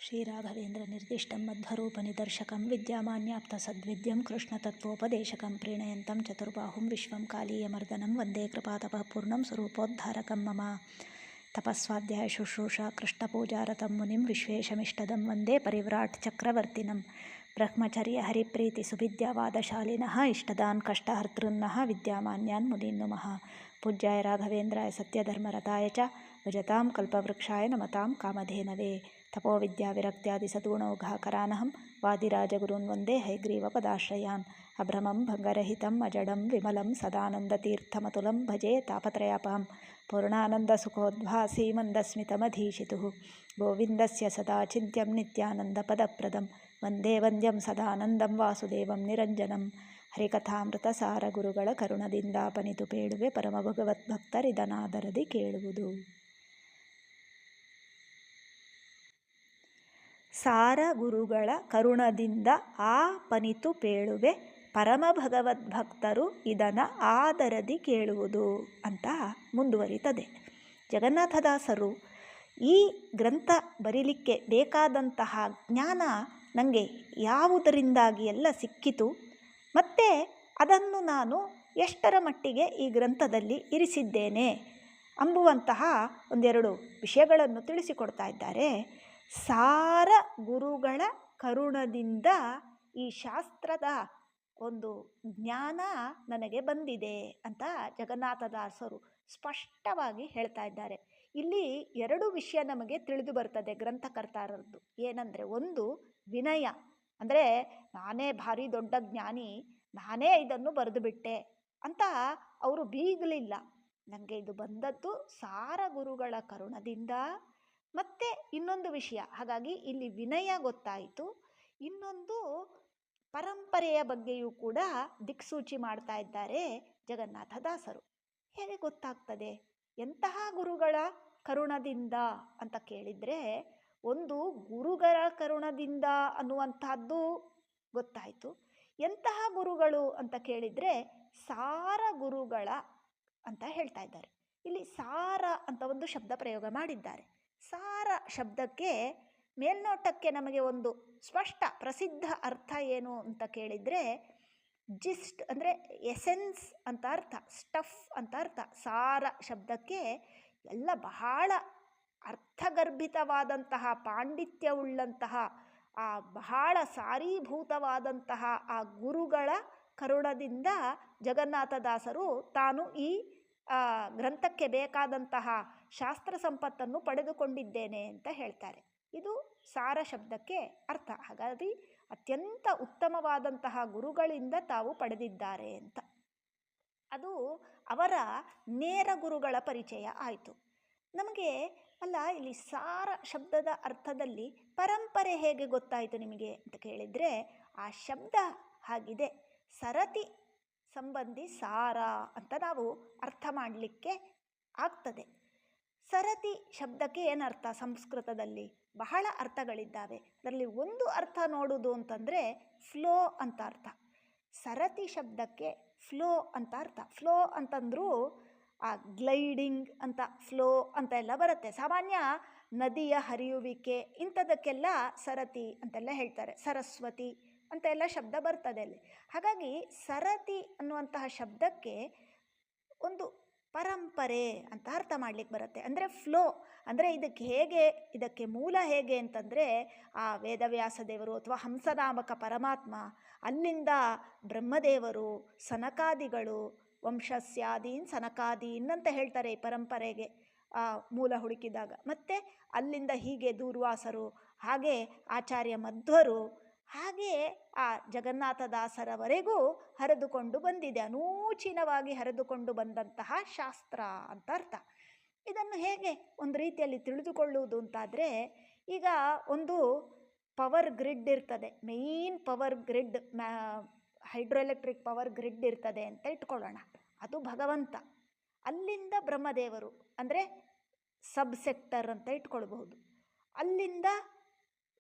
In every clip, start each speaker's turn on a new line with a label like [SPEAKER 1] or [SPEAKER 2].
[SPEAKER 1] ಶ್ರೀರಾಘವೇಂದ್ರನಿರ್ದಿಷ್ಟಂ ಮಧ್ವರೂಪನಿದರ್ಶಕಂ ವಿದ್ಯಾಮಾನ್ಯಾಪ್ತಸದ್ವಿದ್ಯಂ ಕೃಷ್ಣತತ್ವೋಪದೇಶಕಂ ಪ್ರೀಣಯಂತಂ ಚತುರ್ಬಾಹುಂ ವಿಶ್ವಂ ಕಾಲೀಯಮರ್ದನಂ ವಂದೇ ಕೃಪಾತಪಃ ಪೂರ್ಣಂ ಸ್ವರೂಪೋದ್ಧಾರಕಂ ಮಮ ತಪಸ್ವಾಧ್ಯಾಯ ಶುಶ್ರೂಷಾ ಕೃಷ್ಣಪೂಜಾರತಂ ಮುನಿಂ ವಿಶ್ವೇಶಮಿಷ್ಟದಂ ವಂದೇ ಪರಿವ್ರಾಟ್ ಚಕ್ರವರ್ತಿನಂ ಬ್ರಹ್ಮಚರ್ಯ ಹರಿಪ್ರೀತಿ ಸುವಿದ್ಯಾವಾದಶಾಲಿನಃ ಇಷ್ಟದಾನ್ ಕಷ್ಟಹರ್ತೃನ್ನಃ ವಿದ್ಯಾಮಾನ್ಯಾನ್ ಮುನೀನ್ ನುಮಃ ಪೂಜ್ಯಾಯ ರಾಘವೇಂದ್ರಾಯ ಸತ್ಯಧರ್ಮರತಾಯ ಚ ಭಜತಾಂ ಕಲ್ಪವೃಕ್ಷಾಯ ನಮತಾಂ ಕಾಮಧೇನವೇ ತಪೋವಿದ್ಯಾವಿರಕ್ತ್ಯಾದಿ ಸದ್ಗುಣೌಘಾಕರಾನಹಂ ವಾದಿರಾಜಗುರುನ್ ವಂದೇ ಹಯಗ್ರೀವಪದಾಶ್ರಯಾನ್ ಅಭ್ರಮಂ ಭಂಗರಹಿತಂ ಅಜಡಂ ವಿಮಲಂ ಸದಾನಂದತೀರ್ಥಮತುಲಂ ಭಜೆ ತಾಪತ್ರಯಾಪಹಂ ಪೂರ್ಣಾನಂದಸುಖೋದ್ಭಾಸೀ ಮಂದಸ್ಮಿತಮಧೀಶಿತುಃ ಗೋವಿಂದಸ್ಯ ಸದಾ ಚಿಂತ್ಯಂ ನಿತ್ಯಾನಂದಪದಪ್ರದಂ ವಂದೇ ವಂದ್ಯಂ ಸದಾನಂದಂ ವಾಸುದೇವಂ ನಿರಂಜನಂ ಹರಿಕಥಾಮೃತಸಾರ ಗುರುಗಳ ಕರುಣದಿಂದಾಪನಿತು ಪೇಳುವೆ ಪರಮ ಭಗವದ್ಭಕ್ತರಿದನಾದರದಿ ಕೇಳುವುದು. ಸಾರ ಗುರುಗಳ ಕರುಣದಿಂದ ಆ ಪನಿತು ಪೇಳುವೆ ಪರಮ ಭಗವದ್ಭಕ್ತರು ಇದನ್ನು ಆದರದಿ ಕೇಳುವುದು ಅಂತ ಮುಂದುವರಿತದೆ. ಜಗನ್ನಾಥದಾಸರು ಈ ಗ್ರಂಥ ಬರೀಲಿಕ್ಕೆ ಬೇಕಾದಂತಹ ಜ್ಞಾನ ನನಗೆ ಯಾವುದರಿಂದಾಗಿ ಎಲ್ಲ ಸಿಕ್ಕಿತು ಮತ್ತು ಅದನ್ನು ನಾನು ಎಷ್ಟರ ಮಟ್ಟಿಗೆ ಈ ಗ್ರಂಥದಲ್ಲಿ ಇರಿಸಿದ್ದೇನೆ ಅಂಬುವಂತಹ ಒಂದೆರಡು ವಿಷಯಗಳನ್ನು ತಿಳಿಸಿಕೊಡ್ತಾ ಇದ್ದಾರೆ. ಸಾರ ಗುರುಗಳ ಕರುಣದಿಂದ ಈ ಶಾಸ್ತ್ರದ ಒಂದು ಜ್ಞಾನ ನನಗೆ ಬಂದಿದೆ ಅಂತ ಜಗನ್ನಾಥದಾಸರು ಸ್ಪಷ್ಟವಾಗಿ ಹೇಳ್ತಾ ಇದ್ದಾರೆ. ಇಲ್ಲಿ ಎರಡು ವಿಷಯ ನಮಗೆ ತಿಳಿದು ಬರ್ತದೆ ಗ್ರಂಥಕರ್ತಾರದ್ದು. ಏನಂದರೆ, ಒಂದು ವಿನಯ, ಅಂದರೆ ನಾನೇ ಭಾರಿ ದೊಡ್ಡ ಜ್ಞಾನಿ, ನಾನೇ ಇದನ್ನು ಬರೆದು ಬಿಟ್ಟೆ ಅಂತ ಅವರು ಬೀಗಲಿಲ್ಲ. ನನಗೆ ಇದು ಬಂದದ್ದು ಸಾರ ಗುರುಗಳ ಕರುಣದಿಂದ. ಮತ್ತು ಇನ್ನೊಂದು ವಿಷಯ, ಹಾಗಾಗಿ ಇಲ್ಲಿ ವಿನಯ ಗೊತ್ತಾಯಿತು. ಇನ್ನೊಂದು ಪರಂಪರೆಯ ಬಗ್ಗೆಯೂ ಕೂಡ ದಿಕ್ಸೂಚಿ ಮಾಡ್ತಾ ಇದ್ದಾರೆ ಜಗನ್ನಾಥದಾಸರು. ಹೇಗೆ ಗೊತ್ತಾಗ್ತದೆ ಎಂತಹ ಗುರುಗಳ ಕರುಣದಿಂದ ಅಂತ ಕೇಳಿದರೆ, ಒಂದು ಗುರುಗಳ ಕರುಣದಿಂದ ಅನ್ನುವಂತಹದ್ದು ಗೊತ್ತಾಯಿತು. ಎಂತಹ ಗುರುಗಳು ಅಂತ ಕೇಳಿದರೆ ಸಾರ ಗುರುಗಳ ಅಂತ ಹೇಳ್ತಾ ಇದ್ದಾರೆ. ಇಲ್ಲಿ ಸಾರ ಅಂತ ಒಂದು ಶಬ್ದ ಪ್ರಯೋಗ ಮಾಡಿದ್ದಾರೆ. ಸಾರ ಶಬ್ದಕ್ಕೆ ಮೇಲ್ನೋಟಕ್ಕೆ ನಮಗೆ ಒಂದು ಸ್ಪಷ್ಟ ಪ್ರಸಿದ್ಧ ಅರ್ಥ ಏನು ಅಂತ ಕೇಳಿದರೆ, ಜಿಸ್ಟ್ ಅಂದರೆ ಎಸೆನ್ಸ್ ಅಂತ ಅರ್ಥ, ಸ್ಟಫ್ ಅಂತ ಅರ್ಥ. ಸಾರ ಶಬ್ದಕ್ಕೆ ಎಲ್ಲ ಬಹಳ ಅರ್ಥಗರ್ಭಿತವಾದಂತಹ, ಪಾಂಡಿತ್ಯವುಳ್ಳಂತಹ, ಆ ಬಹಳ ಸಾರೀಭೂತವಾದಂತಹ ಆ ಗುರುಗಳ ಕರುಣದಿಂದ ಜಗನ್ನಾಥದಾಸರು ತಾನು ಈ ಗ್ರಂಥಕ್ಕೆ ಬೇಕಾದಂತಹ ಶಾಸ್ತ್ರ ಸಂಪತ್ತನ್ನು ಪಡೆದುಕೊಂಡಿದ್ದೇನೆ ಅಂತ ಹೇಳ್ತಾರೆ. ಇದು ಸಾರ ಶಬ್ದಕ್ಕೆ ಅರ್ಥ. ಹಾಗಾಗಿ ಅತ್ಯಂತ ಉತ್ತಮವಾದಂತಹ ಗುರುಗಳಿಂದ ತಾವು ಪಡೆದಿದ್ದಾರೆ ಅಂತ. ಅದು ಅವರ ನೇರ ಗುರುಗಳ ಪರಿಚಯ ಆಯಿತು. ನಮಗೆ ಅಲ್ಲ, ಇಲ್ಲಿ ಸಾರ ಶಬ್ದದ ಅರ್ಥದಲ್ಲಿ ಪರಂಪರೆ ಹೇಗೆ ಗೊತ್ತಾಯಿತು ನಿಮಗೆ ಅಂತ ಕೇಳಿದರೆ, ಆ ಶಬ್ದ ಹಾಗಿದೆ, ಸರತಿ ಸಂಬಂಧಿ ಸಾರ ಅಂತ ನಾವು ಅರ್ಥ ಮಾಡಲಿಕ್ಕೆ ಆಗ್ತದೆ. ಸರತಿ ಶಬ್ದಕ್ಕೆ ಏನರ್ಥ ಸಂಸ್ಕೃತದಲ್ಲಿ? ಬಹಳ ಅರ್ಥಗಳಿದ್ದಾವೆ. ಅದರಲ್ಲಿ ಒಂದು ಅರ್ಥ ನೋಡುವುದು ಅಂತಂದರೆ ಫ್ಲೋ ಅಂತ ಅರ್ಥ. ಸರತಿ ಶಬ್ದಕ್ಕೆ ಫ್ಲೋ ಅಂತ ಅರ್ಥ. ಫ್ಲೋ ಅಂತಂದರೂ ಆ ಗ್ಲೈಡಿಂಗ್ ಅಂತ, ಫ್ಲೋ ಅಂತ ಎಲ್ಲ ಬರುತ್ತೆ. ಸಾಮಾನ್ಯ ನದಿಯ ಹರಿಯುವಿಕೆ ಇಂಥದಕ್ಕೆಲ್ಲ ಸರತಿ ಅಂತೆಲ್ಲ ಹೇಳ್ತಾರೆ. ಸರಸ್ವತಿ ಅಂತ ಎಲ್ಲ ಶಬ್ದ ಬರ್ತದೆ ಅಲ್ಲಿ. ಹಾಗಾಗಿ ಸರತಿ ಅನ್ನುವಂತಹ ಶಬ್ದಕ್ಕೆ ಒಂದು ಪರಂಪರೆ ಅಂತ ಅರ್ಥ ಮಾಡಲಿಕ್ಕೆ ಬರುತ್ತೆ. ಅಂದರೆ ಫ್ಲೋ ಅಂದರೆ ಇದಕ್ಕೆ ಮೂಲ ಹೇಗೆ ಅಂತಂದರೆ, ಆ ವೇದವ್ಯಾಸ ದೇವರು ಅಥವಾ ಹಂಸನಾಮಕ ಪರಮಾತ್ಮ, ಅಲ್ಲಿಂದ ಬ್ರಹ್ಮದೇವರು, ಸನಕಾದಿಗಳು, ವಂಶಸ್ಯಾದೀನ್ ಸನಕಾದೀನ್ ಅಂತ ಹೇಳ್ತಾರೆ ಈ ಪರಂಪರೆಗೆ ಮೂಲ ಹುಡುಕಿದಾಗ. ಮತ್ತು ಅಲ್ಲಿಂದ ಹೀಗೆ ದೂರ್ವಾಸರು, ಹಾಗೆ ಆಚಾರ್ಯ ಮಧ್ವರು, ಹಾಗೆ ಆ ಜಗನ್ನಾಥದಾಸರವರೆಗೂ ಹರಿದುಕೊಂಡು ಬಂದಿದೆ. ಅನೂಚಿನವಾಗಿ ಹರಿದುಕೊಂಡು ಬಂದಂತಹ ಶಾಸ್ತ್ರ ಅಂತ ಅರ್ಥ. ಇದನ್ನು ಹೇಗೆ ಒಂದು ರೀತಿಯಲ್ಲಿ ತಿಳಿದುಕೊಳ್ಳುವುದು ಅಂತಾದರೆ, ಈಗ ಒಂದು ಪವರ್ ಗ್ರಿಡ್ ಇರ್ತದೆ, main power grid, hydroelectric power grid ಇರ್ತದೆ ಅಂತ ಇಟ್ಕೊಳ್ಳೋಣ. ಅದು ಭಗವಂತ. ಅಲ್ಲಿಂದ ಬ್ರಹ್ಮದೇವರು ಅಂದರೆ ಸಬ್ ಸೆಕ್ಟರ್ ಅಂತ ಇಟ್ಕೊಳ್ಬಹುದು. ಅಲ್ಲಿಂದ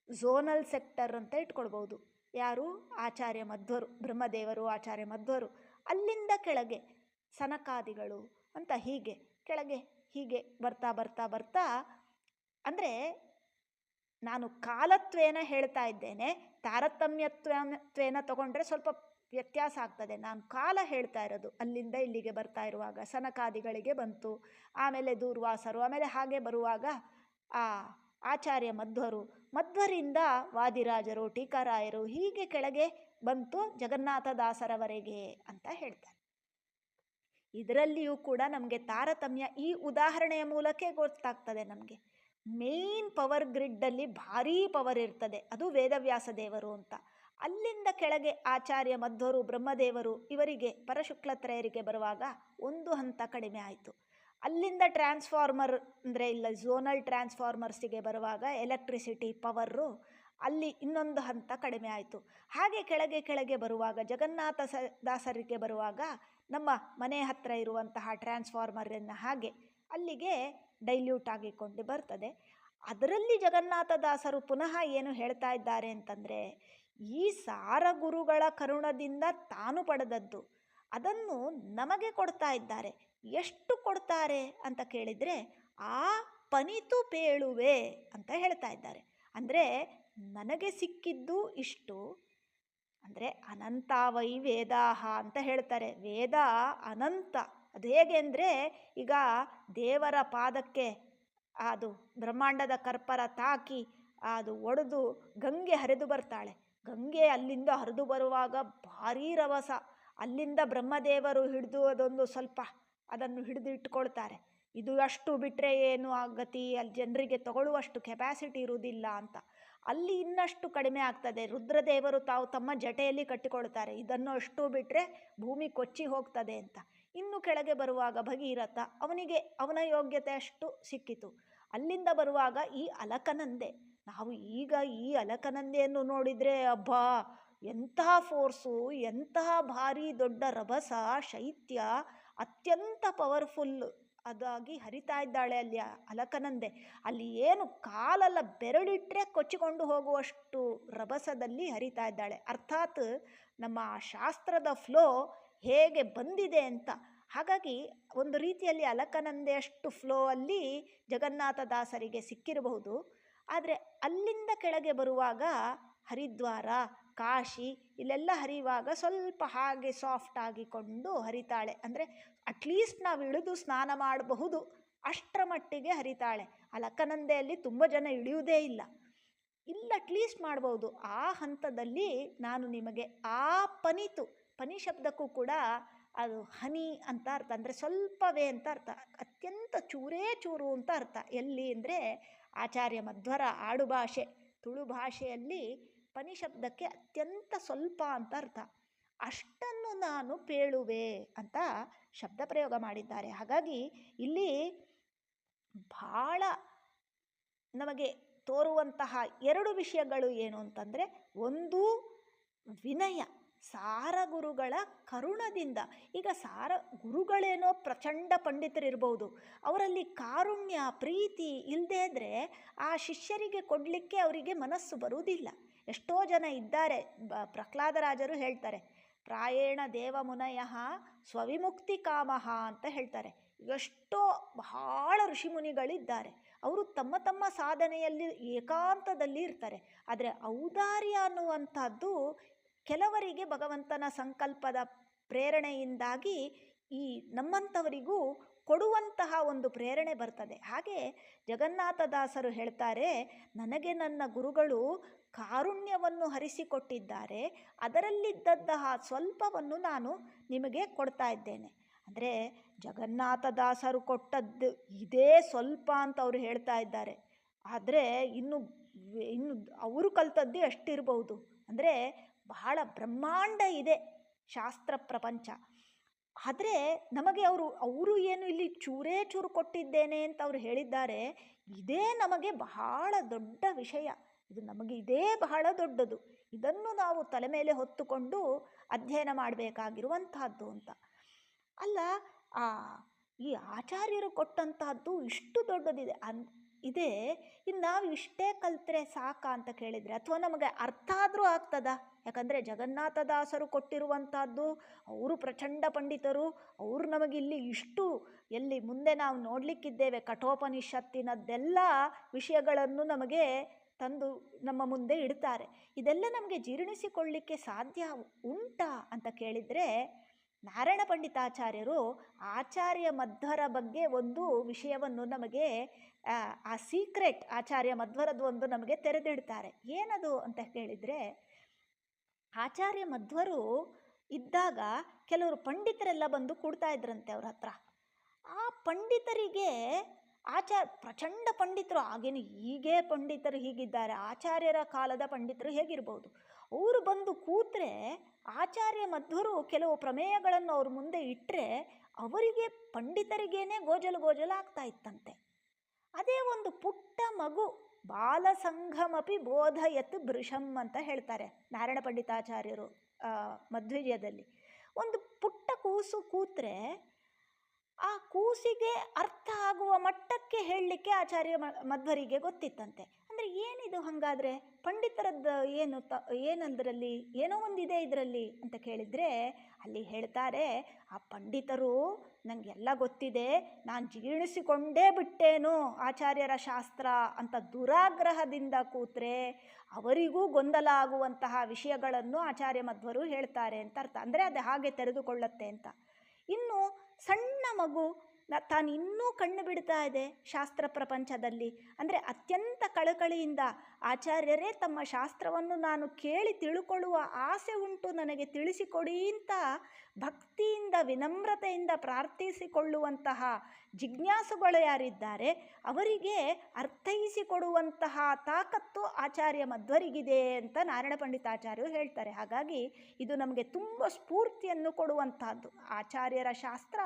[SPEAKER 1] ಝೋನಲ್ ಸೆಕ್ಟರ್ ಅಂತ ಇಟ್ಕೊಳ್ಬಹುದು. ಯಾರು? ಆಚಾರ್ಯ ಮಧ್ವರು, ಬ್ರಹ್ಮದೇವರು, ಆಚಾರ್ಯ ಮಧ್ವರು. ಅಲ್ಲಿಂದ ಕೆಳಗೆ ಸನಕಾದಿಗಳು ಅಂತ ಹೀಗೆ ಕೆಳಗೆ ಹೀಗೆ ಬರ್ತಾ ಬರ್ತಾ ಬರ್ತಾ, ಅಂದರೆ ನಾನು ಕಾಲತ್ವೇನ ಹೇಳ್ತಾ ಇದ್ದೇನೆ, ತಾರತಮ್ಯತ್ವೇನ ತಗೊಂಡ್ರೆ ಸ್ವಲ್ಪ ವ್ಯತ್ಯಾಸ ಆಗ್ತದೆ. ನಾನು ಕಾಲ ಹೇಳ್ತಾ ಇರೋದು ಅಲ್ಲಿಂದ ಇಲ್ಲಿಗೆ ಬರ್ತಾ ಇರುವಾಗ ಸನಕಾದಿಗಳಿಗೆ ಬಂತು, ಆಮೇಲೆ ದೂರ್ವಾಸರು, ಆಮೇಲೆ ಹಾಗೆ ಬರುವಾಗ ಆ ಆಚಾರ್ಯ ಮಧ್ವರು, ಮಧ್ವರಿಂದ ವಾದಿರಾಜರು, ಟೀಕಾರಾಯರು, ಹೀಗೆ ಕೆಳಗೆ ಬಂತು ಜಗನ್ನಾಥದಾಸರವರೆಗೆ ಅಂತ ಹೇಳ್ತಾರೆ. ಇದರಲ್ಲಿಯೂ ಕೂಡ ನಮಗೆ ತಾರತಮ್ಯ ಈ ಉದಾಹರಣೆಯ ಮೂಲಕ ಗೊತ್ತಾಗ್ತದೆ. ನಮಗೆ ಮೇನ್ ಪವರ್ ಗ್ರಿಡ್ಡಲ್ಲಿ ಭಾರೀ ಪವರ್ ಇರ್ತದೆ, ಅದು ವೇದವ್ಯಾಸ ದೇವರು ಅಂತ. ಅಲ್ಲಿಂದ ಕೆಳಗೆ ಆಚಾರ್ಯ ಮಧ್ವರು, ಬ್ರಹ್ಮದೇವರು ಇವರಿಗೆ ಪರಶುಕ್ಲತ್ರಯರಿಗೆ ಬರುವಾಗ ಒಂದು ಹಂತ ಕಡಿಮೆ ಆಯಿತು. ಅಲ್ಲಿಂದ ಟ್ರಾನ್ಸ್ಫಾರ್ಮರ್ ಅಂದರೆ ಇಲ್ಲ ಝೋನಲ್ ಟ್ರಾನ್ಸ್ಫಾರ್ಮರ್ಸಿಗೆ ಬರುವಾಗ ಎಲೆಕ್ಟ್ರಿಸಿಟಿ ಪವರು ಅಲ್ಲಿ ಇನ್ನೊಂದು ಹಂತ ಕಡಿಮೆ ಆಯಿತು. ಹಾಗೆ ಕೆಳಗೆ ಕೆಳಗೆ ಬರುವಾಗ ಜಗನ್ನಾಥ ದಾಸರಿಗೆ ಬರುವಾಗ ನಮ್ಮ ಮನೆ ಹತ್ತಿರ ಇರುವಂತಹ ಟ್ರಾನ್ಸ್ಫಾರ್ಮರನ್ನು ಹಾಗೆ ಅಲ್ಲಿಗೆ ಡೈಲ್ಯೂಟ್ ಆಗಿಕೊಂಡು ಬರ್ತದೆ. ಅದರಲ್ಲಿ ಜಗನ್ನಾಥದಾಸರು ಪುನಃ ಏನು ಹೇಳ್ತಾ ಇದ್ದಾರೆ ಅಂತಂದರೆ, ಈ ಸಾರ ಗುರುಗಳ ಕರುಣದಿಂದ ತಾನು ಪಡೆದದ್ದು ಅದನ್ನು ನಮಗೆ ಕೊಡ್ತಾ ಇದ್ದಾರೆ. ಎಷ್ಟು ಕೊಡ್ತಾರೆ ಅಂತ ಕೇಳಿದರೆ, ಆ ಪನಿತು ಪೇಳುವೆ ಅಂತ ಹೇಳ್ತಾ ಇದ್ದಾರೆ. ಅಂದರೆ ನನಗೆ ಸಿಕ್ಕಿದ್ದು ಇಷ್ಟು, ಅಂದರೆ ಅನಂತಾವೈ ವೇದಾಹ ಅಂತ ಹೇಳ್ತಾರೆ. ವೇದ ಅನಂತ. ಅದು ಹೇಗೆ ಅಂದರೆ, ಈಗ ದೇವರ ಪಾದಕ್ಕೆ ಅದು ಬ್ರಹ್ಮಾಂಡದ ಕರ್ಪರ ತಾಕಿ ಅದು ಒಡೆದು ಗಂಗೆ ಹರಿದು ಬರ್ತಾಳೆ. ಗಂಗೆ ಅಲ್ಲಿಂದ ಹರಿದು ಬರುವಾಗ ಭಾರೀ ರಭಸ. ಅಲ್ಲಿಂದ ಬ್ರಹ್ಮದೇವರು ಹಿಡಿದು ಅದೊಂದು ಸ್ವಲ್ಪ ಅದನ್ನು ಹಿಡಿದು ಇಟ್ಕೊಳ್ತಾರೆ. ಇದು ಅಷ್ಟು ಬಿಟ್ಟರೆ ಏನು ಆಗತಿ, ಅಲ್ಲಿ ಜನರಿಗೆ ತಗೊಳ್ಳುವಷ್ಟು ಕೆಪಾಸಿಟಿ ಇರುವುದಿಲ್ಲ ಅಂತ. ಅಲ್ಲಿ ಇನ್ನಷ್ಟು ಕಡಿಮೆ ಆಗ್ತದೆ. ರುದ್ರದೇವರು ತಾವು ತಮ್ಮ ಜಟೆಯಲ್ಲಿ ಕಟ್ಟಿಕೊಳ್ತಾರೆ, ಇದನ್ನು ಅಷ್ಟು ಬಿಟ್ಟರೆ ಭೂಮಿ ಕೊಚ್ಚಿ ಹೋಗ್ತದೆ ಅಂತ. ಇನ್ನು ಕೆಳಗೆ ಬರುವಾಗ ಭಗೀರಥ, ಅವನಿಗೆ ಅವನ ಯೋಗ್ಯತೆ ಅಷ್ಟು ಸಿಕ್ಕಿತು. ಅಲ್ಲಿಂದ ಬರುವಾಗ ಈ ಅಲಕನಂದೆ. ನಾವು ಈಗ ಈ ಅಲಕನಂದೆಯನ್ನು ನೋಡಿದರೆ ಅಬ್ಬಾ ಎಂತಹ ಫೋರ್ಸು, ಎಂತಹ ಭಾರಿ ದೊಡ್ಡ ರಭಸ, ಶೈತ್ಯ, ಅತ್ಯಂತ ಪವರ್ಫುಲ್ ಅದಾಗಿ ಹರಿತಾ ಇದ್ದಾಳೆ ಅಲ್ಲಿ ಅಲಕನಂದೆ. ಅಲ್ಲಿ ಏನು ಕಾಲೆಲ್ಲ ಬೆರಳಿಟ್ಟರೆ ಕೊಚ್ಚಿಕೊಂಡು ಹೋಗುವಷ್ಟು ರಭಸದಲ್ಲಿ ಹರಿತಾ ಇದ್ದಾಳೆ. ಅರ್ಥಾತ್ ನಮ್ಮ ಶಾಸ್ತ್ರದ ಫ್ಲೋ ಹೇಗೆ ಬಂದಿದೆ ಅಂತ. ಹಾಗಾಗಿ ಒಂದು ರೀತಿಯಲ್ಲಿ ಅಲಕನಂದೆಯಷ್ಟು ಫ್ಲೋ ಅಲ್ಲಿ ಜಗನ್ನಾಥದಾಸರಿಗೆ ಸಿಕ್ಕಿರಬಹುದು. ಆದರೆ ಅಲ್ಲಿಂದ ಕೆಳಗೆ ಬರುವಾಗ ಹರಿದ್ವಾರ, ಕಾಶಿ ಇಲ್ಲೆಲ್ಲ ಹರಿಯುವಾಗ ಸ್ವಲ್ಪ ಹಾಗೆ ಸಾಫ್ಟ್ ಆಗಿಕೊಂಡು ಹರಿತಾಳೆ. ಅಂದರೆ ಅಟ್ಲೀಸ್ಟ್ ನಾವು ಇಳಿದು ಸ್ನಾನ ಮಾಡಬಹುದು ಅಷ್ಟರ ಮಟ್ಟಿಗೆ ಹರಿತಾಳೆ. ಅಲಕನಂದೆಯಲ್ಲಿ ತುಂಬ ಜನ ಇಳಿಯುವುದೇ ಇಲ್ಲ. ಇಲ್ಲಿ ಅಟ್ಲೀಸ್ಟ್ ಮಾಡ್ಬೋದು. ಆ ಹಂತದಲ್ಲಿ ನಾನು ನಿಮಗೆ ಆ ಪನಿತು, ಪನಿ ಶಬ್ದಕ್ಕೂ ಕೂಡ ಅದು ಹನಿ ಅಂತ ಅರ್ಥ, ಅಂದರೆ ಸ್ವಲ್ಪವೇ ಅಂತ ಅರ್ಥ, ಅತ್ಯಂತ ಚೂರೇ ಚೂರು ಅಂತ ಅರ್ಥ. ಎಲ್ಲಿ ಅಂದರೆ ಆಚಾರ್ಯ ಮಧ್ವರ ಆಡುಭಾಷೆ ತುಳು ಭಾಷೆಯಲ್ಲಿ ಪನಿ ಶಬ್ದಕ್ಕೆ ಅತ್ಯಂತ ಸ್ವಲ್ಪ ಅಂತ ಅರ್ಥ. ಅಷ್ಟನ್ನು ನಾನು ಪೇಳುವೆ ಅಂತ ಶಬ್ದ ಪ್ರಯೋಗ ಮಾಡಿದ್ದಾರೆ. ಹಾಗಾಗಿ ಇಲ್ಲಿ ಬಹಳ ನಮಗೆ ತೋರುವಂತಹ ಎರಡು ವಿಷಯಗಳು ಏನು ಅಂತಂದರೆ, ಒಂದು ವಿನಯ, ಸಾರ ಗುರುಗಳ ಕರುಣದಿಂದ. ಈಗ ಸಾರ ಗುರುಗಳೇನೋ ಪ್ರಚಂಡ ಪಂಡಿತರಿರ್ಬೋದು, ಅವರಲ್ಲಿ ಕಾರುಣ್ಯ ಪ್ರೀತಿ ಇಲ್ಲದೇ ಇದ್ದರೆ ಆ ಶಿಷ್ಯರಿಗೆ ಕೊಡಲಿಕ್ಕೆ ಅವರಿಗೆ ಮನಸ್ಸು ಬರುವುದಿಲ್ಲ. ಎಷ್ಟೋ ಜನ ಇದ್ದಾರೆ. ಪ್ರಹ್ಲಾದರಾಜರು ಹೇಳ್ತಾರೆ, ಪ್ರಾಯೇಣ ದೇವಮುನಯ ಸ್ವವಿಮುಕ್ತಿ ಕಾಮಹ ಅಂತ ಹೇಳ್ತಾರೆ. ಎಷ್ಟೋ ಬಹಳ ಋಷಿಮುನಿಗಳಿದ್ದಾರೆ, ಅವರು ತಮ್ಮ ತಮ್ಮ ಸಾಧನೆಯಲ್ಲಿ ಏಕಾಂತದಲ್ಲಿ ಇರ್ತಾರೆ. ಆದರೆ ಔದಾರ್ಯ ಅನ್ನುವಂಥದ್ದು ಕೆಲವರಿಗೆ ಭಗವಂತನ ಸಂಕಲ್ಪದ ಪ್ರೇರಣೆಯಿಂದಾಗಿ ಈ ನಮ್ಮಂಥವರಿಗೂ ಕೊಡುವಂತಹ ಒಂದು ಪ್ರೇರಣೆ ಬರ್ತದೆ. ಹಾಗೆ ಜಗನ್ನಾಥದಾಸರು ಹೇಳ್ತಾರೆ, ನನಗೆ ನನ್ನ ಗುರುಗಳು ಕಾರುಣ್ಯವನ್ನು ಹರಿಸಿಕೊಟ್ಟಿದ್ದಾರೆ, ಅದರಲ್ಲಿದ್ದಂತಹ ಸ್ವಲ್ಪವನ್ನು ನಾನು ನಿಮಗೆ ಕೊಡ್ತಾ ಇದ್ದೇನೆ. ಅಂದರೆ ಜಗನ್ನಾಥದಾಸರು ಕೊಟ್ಟದ್ದು ಇದೇ ಸ್ವಲ್ಪ ಅಂತ ಅವರು ಹೇಳ್ತಾ ಇದ್ದಾರೆ. ಆದರೆ ಇನ್ನು ಅವರು ಕಲ್ತದ್ದೇ ಅಷ್ಟಿರ್ಬೋದು. ಅಂದರೆ ಬಹಳ ಬ್ರಹ್ಮಾಂಡ ಇದೆ ಶಾಸ್ತ್ರ ಪ್ರಪಂಚ. ಆದರೆ ನಮಗೆ ಅವರು ಏನು ಇಲ್ಲಿ ಚೂರೇ ಚೂರು ಕೊಟ್ಟಿದ್ದೇನೆ ಅಂತ ಅವರು ಹೇಳಿದ್ದಾರೆ. ಇದೇ ನಮಗೆ ಬಹಳ ದೊಡ್ಡ ವಿಷಯ, ಇದು ನಮಗೆ ಇದೇ ಬಹಳ ದೊಡ್ಡದು, ಇದನ್ನು ನಾವು ತಲೆ ಮೇಲೆ ಹೊತ್ತುಕೊಂಡು ಅಧ್ಯಯನ ಮಾಡಬೇಕಾಗಿರುವಂತಹದ್ದು ಅಂತ. ಅಲ್ಲ, ಈ ಆಚಾರ್ಯರು ಕೊಟ್ಟಂತಹದ್ದು ಇಷ್ಟು ದೊಡ್ಡದಿದೆ ಇದೆ, ಇನ್ನು ನಾವು ಇಷ್ಟೇ ಕಲ್ತ್ರೆ ಸಾಕ ಅಂತ ಕೇಳಿದರೆ, ಅಥವಾ ನಮಗೆ ಅರ್ಥ ಆದರೂ ಆಗ್ತದಾ? ಯಾಕಂದರೆ ಜಗನ್ನಾಥದಾಸರು ಕೊಟ್ಟಿರುವಂಥದ್ದು, ಅವರು ಪ್ರಚಂಡ ಪಂಡಿತರು, ಅವರು ನಮಗಿಲ್ಲಿ ಇಷ್ಟು ಎಲ್ಲಿ ಮುಂದೆ ನಾವು ನೋಡಲಿಕ್ಕಿದ್ದೇವೆ ಕಠೋಪನಿಷತ್ತಿನದ್ದೆಲ್ಲ ವಿಷಯಗಳನ್ನು ನಮಗೆ ತಂದು ನಮ್ಮ ಮುಂದೆ ಇಡ್ತಾರೆ. ಇದೆಲ್ಲ ನಮಗೆ ಜೀರ್ಣಿಸಿಕೊಳ್ಳಿಕ್ಕೆ ಸಾಧ್ಯ ಉಂಟಾ ಅಂತ ಕೇಳಿದರೆ, ನಾರಾಯಣ ಪಂಡಿತಾಚಾರ್ಯರು ಆಚಾರ್ಯ ಮಧ್ವರ ಬಗ್ಗೆ ಒಂದು ವಿಷಯವನ್ನು ನಮಗೆ, ಆ ಸೀಕ್ರೆಟ್ ಆಚಾರ್ಯ ಮಧ್ವರದ್ದು ಒಂದು ನಮಗೆ ತೆರೆದಿಡ್ತಾರೆ. ಏನದು ಅಂತ ಕೇಳಿದರೆ, ಆಚಾರ್ಯ ಮಧ್ವರು ಇದ್ದಾಗ ಕೆಲವರು ಪಂಡಿತರೆಲ್ಲ ಬಂದು ಕೂಡ್ತಾ ಇದ್ರಂತೆ ಅವ್ರ ಹತ್ರ. ಆ ಪಂಡಿತರಿಗೆ ಪ್ರಚಂಡ ಪಂಡಿತರು, ಆಗೇನು ಹೀಗೆ ಪಂಡಿತರು ಹೀಗಿದ್ದಾರೆ, ಆಚಾರ್ಯರ ಕಾಲದ ಪಂಡಿತರು ಹೇಗಿರ್ಬೋದು, ಅವರು ಬಂದು ಕೂತ್ರೆ ಆಚಾರ್ಯ ಮಧ್ವರು ಕೆಲವು ಪ್ರಮೇಯಗಳನ್ನು ಅವ್ರ ಮುಂದೆ ಇಟ್ಟರೆ ಅವರಿಗೆ ಪಂಡಿತರಿಗೇನೆ ಗೋಜಲು ಆಗ್ತಾ ಇತ್ತಂತೆ. ಅದೇ ಒಂದು ಪುಟ್ಟ ಮಗು, ಬಾಲಸಂಘಮಪಿ ಬೋಧಯತ್ ಭೃಶಂ ಅಂತ ಹೇಳ್ತಾರೆ ನಾರಾಯಣ ಪಂಡಿತಾಚಾರ್ಯರು ಮಧ್ವಿಜಯದಲ್ಲಿ. ಒಂದು ಪುಟ್ಟ ಕೂಸು ಕೂತ್ರೆ ಆ ಕೂಸಿಗೆ ಅರ್ಥ ಆಗುವ ಮಟ್ಟಕ್ಕೆ ಹೇಳಲಿಕ್ಕೆ ಆಚಾರ್ಯ ಮಧ್ವರಿಗೆ ಗೊತ್ತಿತ್ತಂತೆ. ಅಂದರೆ ಏನಿದು ಹಾಗಾದರೆ ಪಂಡಿತರದ್ದು ಏನಂದ್ರಲ್ಲಿ ಏನೋ ಒಂದಿದೆ ಇದರಲ್ಲಿ ಅಂತ ಕೇಳಿದರೆ, ಅಲ್ಲಿ ಹೇಳ್ತಾರೆ, ಆ ಪಂಡಿತರು ನನಗೆಲ್ಲ ಗೊತ್ತಿದೆ, ನಾನು ಜೀರ್ಣಿಸಿಕೊಂಡೇ ಬಿಟ್ಟೇನು ಆಚಾರ್ಯರ ಶಾಸ್ತ್ರ ಅಂತ ದುರಾಗ್ರಹದಿಂದ ಕೂತ್ರೆ ಅವರಿಗೂ ಗೊಂದಲ ಆಗುವಂತಹ ವಿಷಯಗಳನ್ನು ಆಚಾರ್ಯ ಮಧ್ವರು ಹೇಳ್ತಾರೆ ಅಂತ ಅರ್ಥ. ಅಂದರೆ ಅದು ಹಾಗೆ ತೆರೆದುಕೊಳ್ಳತ್ತೆ ಅಂತ. ಇನ್ನು ಸಣ್ಣ ಮಗು ತಾನು ಇನ್ನೂ ಕಣ್ಣು ಬಿಡ್ತಾ ಇದೆ ಶಾಸ್ತ್ರ ಪ್ರಪಂಚದಲ್ಲಿ, ಅಂದರೆ ಅತ್ಯಂತ ಕಳಕಳಿಯಿಂದ ಆಚಾರ್ಯರೇ ತಮ್ಮ ಶಾಸ್ತ್ರವನ್ನು ನಾನು ಕೇಳಿ ತಿಳ್ಕೊಳ್ಳುವ ಆಸೆ ಉಂಟು, ನನಗೆ ತಿಳಿಸಿಕೊಡಿ ಅಂತ ಭಕ್ತಿಯಿಂದ ವಿನಮ್ರತೆಯಿಂದ ಪ್ರಾರ್ಥಿಸಿಕೊಳ್ಳುವಂತಹ ಜಿಜ್ಞಾಸುಗಳು ಯಾರಿದ್ದಾರೆ ಅವರಿಗೆ ಅರ್ಥೈಸಿಕೊಡುವಂತಹ ತಾಕತ್ತು ಆಚಾರ್ಯ ಮಧ್ವರಿಗಿದೆ ಅಂತ ನಾರಾಯಣ ಪಂಡಿತಾಚಾರ್ಯರು ಹೇಳ್ತಾರೆ. ಹಾಗಾಗಿ ಇದು ನಮಗೆ ತುಂಬ ಸ್ಫೂರ್ತಿಯನ್ನು ಕೊಡುವಂತಹದ್ದು. ಆಚಾರ್ಯರ ಶಾಸ್ತ್ರ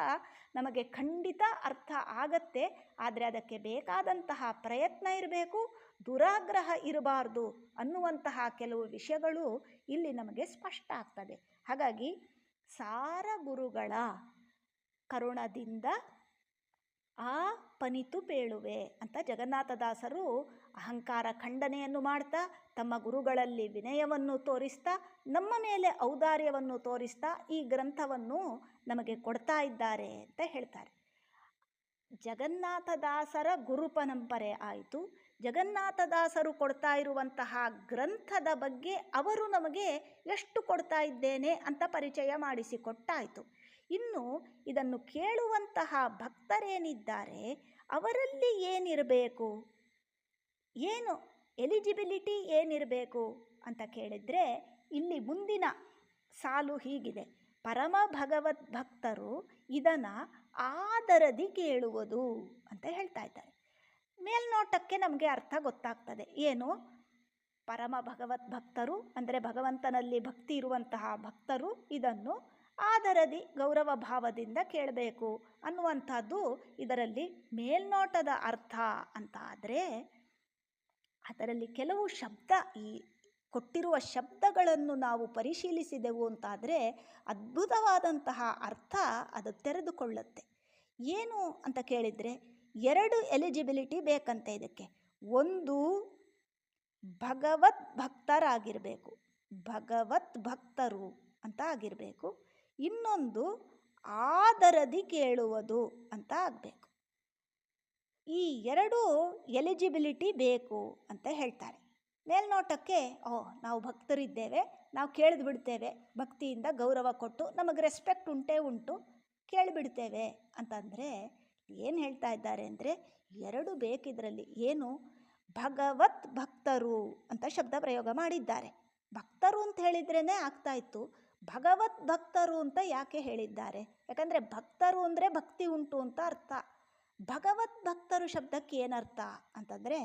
[SPEAKER 1] ನಮಗೆ ಖಂಡಿತ ಅರ್ಥ ಆಗತ್ತೆ, ಆದರೆ ಅದಕ್ಕೆ ಬೇಕಾದಂತಹ ಪ್ರಯತ್ನ ಇರಬೇಕು, ದುರಾಗ್ರಹ ಇರಬಾರ್ದು ಅನ್ನುವಂತಹ ಕೆಲವು ವಿಷಯಗಳು ಇಲ್ಲಿ ನಮಗೆ ಸ್ಪಷ್ಟ ಆಗ್ತದೆ. ಹಾಗಾಗಿ ಸಾರ ಗುರುಗಳ ಕರುಣದಿಂದ ಆ ಪನಿತು ಪೇಳುವೆ ಅಂತ ಜಗನ್ನಾಥದಾಸರು ಅಹಂಕಾರ ಖಂಡನೆಯನ್ನು ಮಾಡ್ತಾ, ತಮ್ಮ ಗುರುಗಳಲ್ಲಿ ವಿನಯವನ್ನು ತೋರಿಸ್ತಾ, ನಮ್ಮ ಮೇಲೆ ಔದಾರ್ಯವನ್ನು ತೋರಿಸ್ತಾ ಈ ಗ್ರಂಥವನ್ನು ನಮಗೆ ಕೊಡ್ತಾ ಇದ್ದಾರೆ ಅಂತ ಹೇಳ್ತಾರೆ. ಜಗನ್ನಾಥದಾಸರ ಗುರುಪರಂಪರೆ ಆಯಿತು. ಜಗನ್ನಾಥದಾಸರು ಕೊಡ್ತಾ ಇರುವಂತಹ ಗ್ರಂಥದ ಬಗ್ಗೆ ಅವರು ನಮಗೆ ಎಷ್ಟು ಕೊಡ್ತಾ ಇದ್ದೇನೆ ಅಂತ ಪರಿಚಯ ಮಾಡಿಸಿಕೊಟ್ಟಾಯಿತು. ಇನ್ನು ಇದನ್ನು ಕೇಳುವಂತಹ ಭಕ್ತರೇನಿದ್ದಾರೆ ಅವರಲ್ಲಿ ಏನಿರಬೇಕು, ಏನು ಎಲಿಜಿಬಿಲಿಟಿ ಏನಿರಬೇಕು ಅಂತ ಕೇಳಿದರೆ, ಇಲ್ಲಿ ಮುಂದಿನ ಸಾಲು ಹೀಗಿದೆ: ಪರಮ ಭಗವದ್ ಭಕ್ತರು ಇದನ್ನು ಆದರದಿ ಕೇಳುವುದು ಅಂತ ಹೇಳ್ತಾ ಇದ್ದಾರೆ. ಮೇಲ್ನೋಟಕ್ಕೆ ನಮಗೆ ಅರ್ಥ ಗೊತ್ತಾಗ್ತದೆ. ಏನು ಪರಮ ಭಗವದ್ ಭಕ್ತರು ಅಂದರೆ ಭಗವಂತನಲ್ಲಿ ಭಕ್ತಿ ಇರುವಂತಹ ಭಕ್ತರು ಇದನ್ನು ಆದರದಿ ಗೌರವ ಭಾವದಿಂದ ಕೇಳಬೇಕು ಅನ್ನುವಂಥದ್ದು ಇದರಲ್ಲಿ ಮೇಲ್ನೋಟದ ಅರ್ಥ ಅಂತ. ಆದರೆ ಅದರಲ್ಲಿ ಕೆಲವು ಶಬ್ದ, ಈ ಕೊಟ್ಟಿರುವ ಶಬ್ದಗಳನ್ನು ನಾವು ಪರಿಶೀಲಿಸಿದೆವು ಅಂತಾದರೆ ಅದ್ಭುತವಾದಂತಹ ಅರ್ಥ ಅದು ತೆರೆದುಕೊಳ್ಳುತ್ತೆ. ಏನು ಅಂತ ಕೇಳಿದರೆ, 2 ಎಲಿಜಿಬಿಲಿಟಿ ಬೇಕಂತೆ ಇದಕ್ಕೆ. ಒಂದು ಭಗವತ್ ಭಕ್ತರಾಗಿರಬೇಕು, ಭಗವತ್ ಭಕ್ತರು ಅಂತ ಆಗಿರಬೇಕು. ಇನ್ನೊಂದು ಆದರದಿ ಕೇಳುವುದು ಅಂತ ಆಗಬೇಕು. ಈ 2 ಎಲಿಜಿಬಿಲಿಟಿ ಬೇಕು ಅಂತ ಹೇಳ್ತಾರೆ. ಮೇಲ್ನೋಟಕ್ಕೆ ನಾವು ಭಕ್ತರಿದ್ದೇವೆ, ನಾವು ಕೇಳಿದು ಬಿಡ್ತೇವೆ, ಭಕ್ತಿಯಿಂದ ಗೌರವ ಕೊಟ್ಟು ನಮಗೆ ರೆಸ್ಪೆಕ್ಟ್ ಉಂಟು ಕೇಳಿಬಿಡ್ತೇವೆ ಅಂತಂದರೆ ಏನು ಹೇಳ್ತಾ ಇದ್ದಾರೆ ಅಂದರೆ, 2 ಬೇಕಿದ್ರಲ್ಲಿ. ಏನು ಭಗವತ್ ಭಕ್ತರು ಅಂತ ಶಬ್ದ ಪ್ರಯೋಗ ಮಾಡಿದ್ದಾರೆ. ಭಕ್ತರು ಅಂತ ಹೇಳಿದ್ರೇ ಆಗ್ತಾ ಇತ್ತು, ಭಗವತ್ ಭಕ್ತರು ಅಂತ ಯಾಕೆ ಹೇಳಿದ್ದಾರೆ? ಯಾಕಂದರೆ ಭಕ್ತರು ಅಂದರೆ ಭಕ್ತಿ ಉಂಟು ಅಂತ ಅರ್ಥ. ಭಗವತ್ ಭಕ್ತರು ಶಬ್ದಕ್ಕೆ ಏನರ್ಥ ಅಂತಂದರೆ,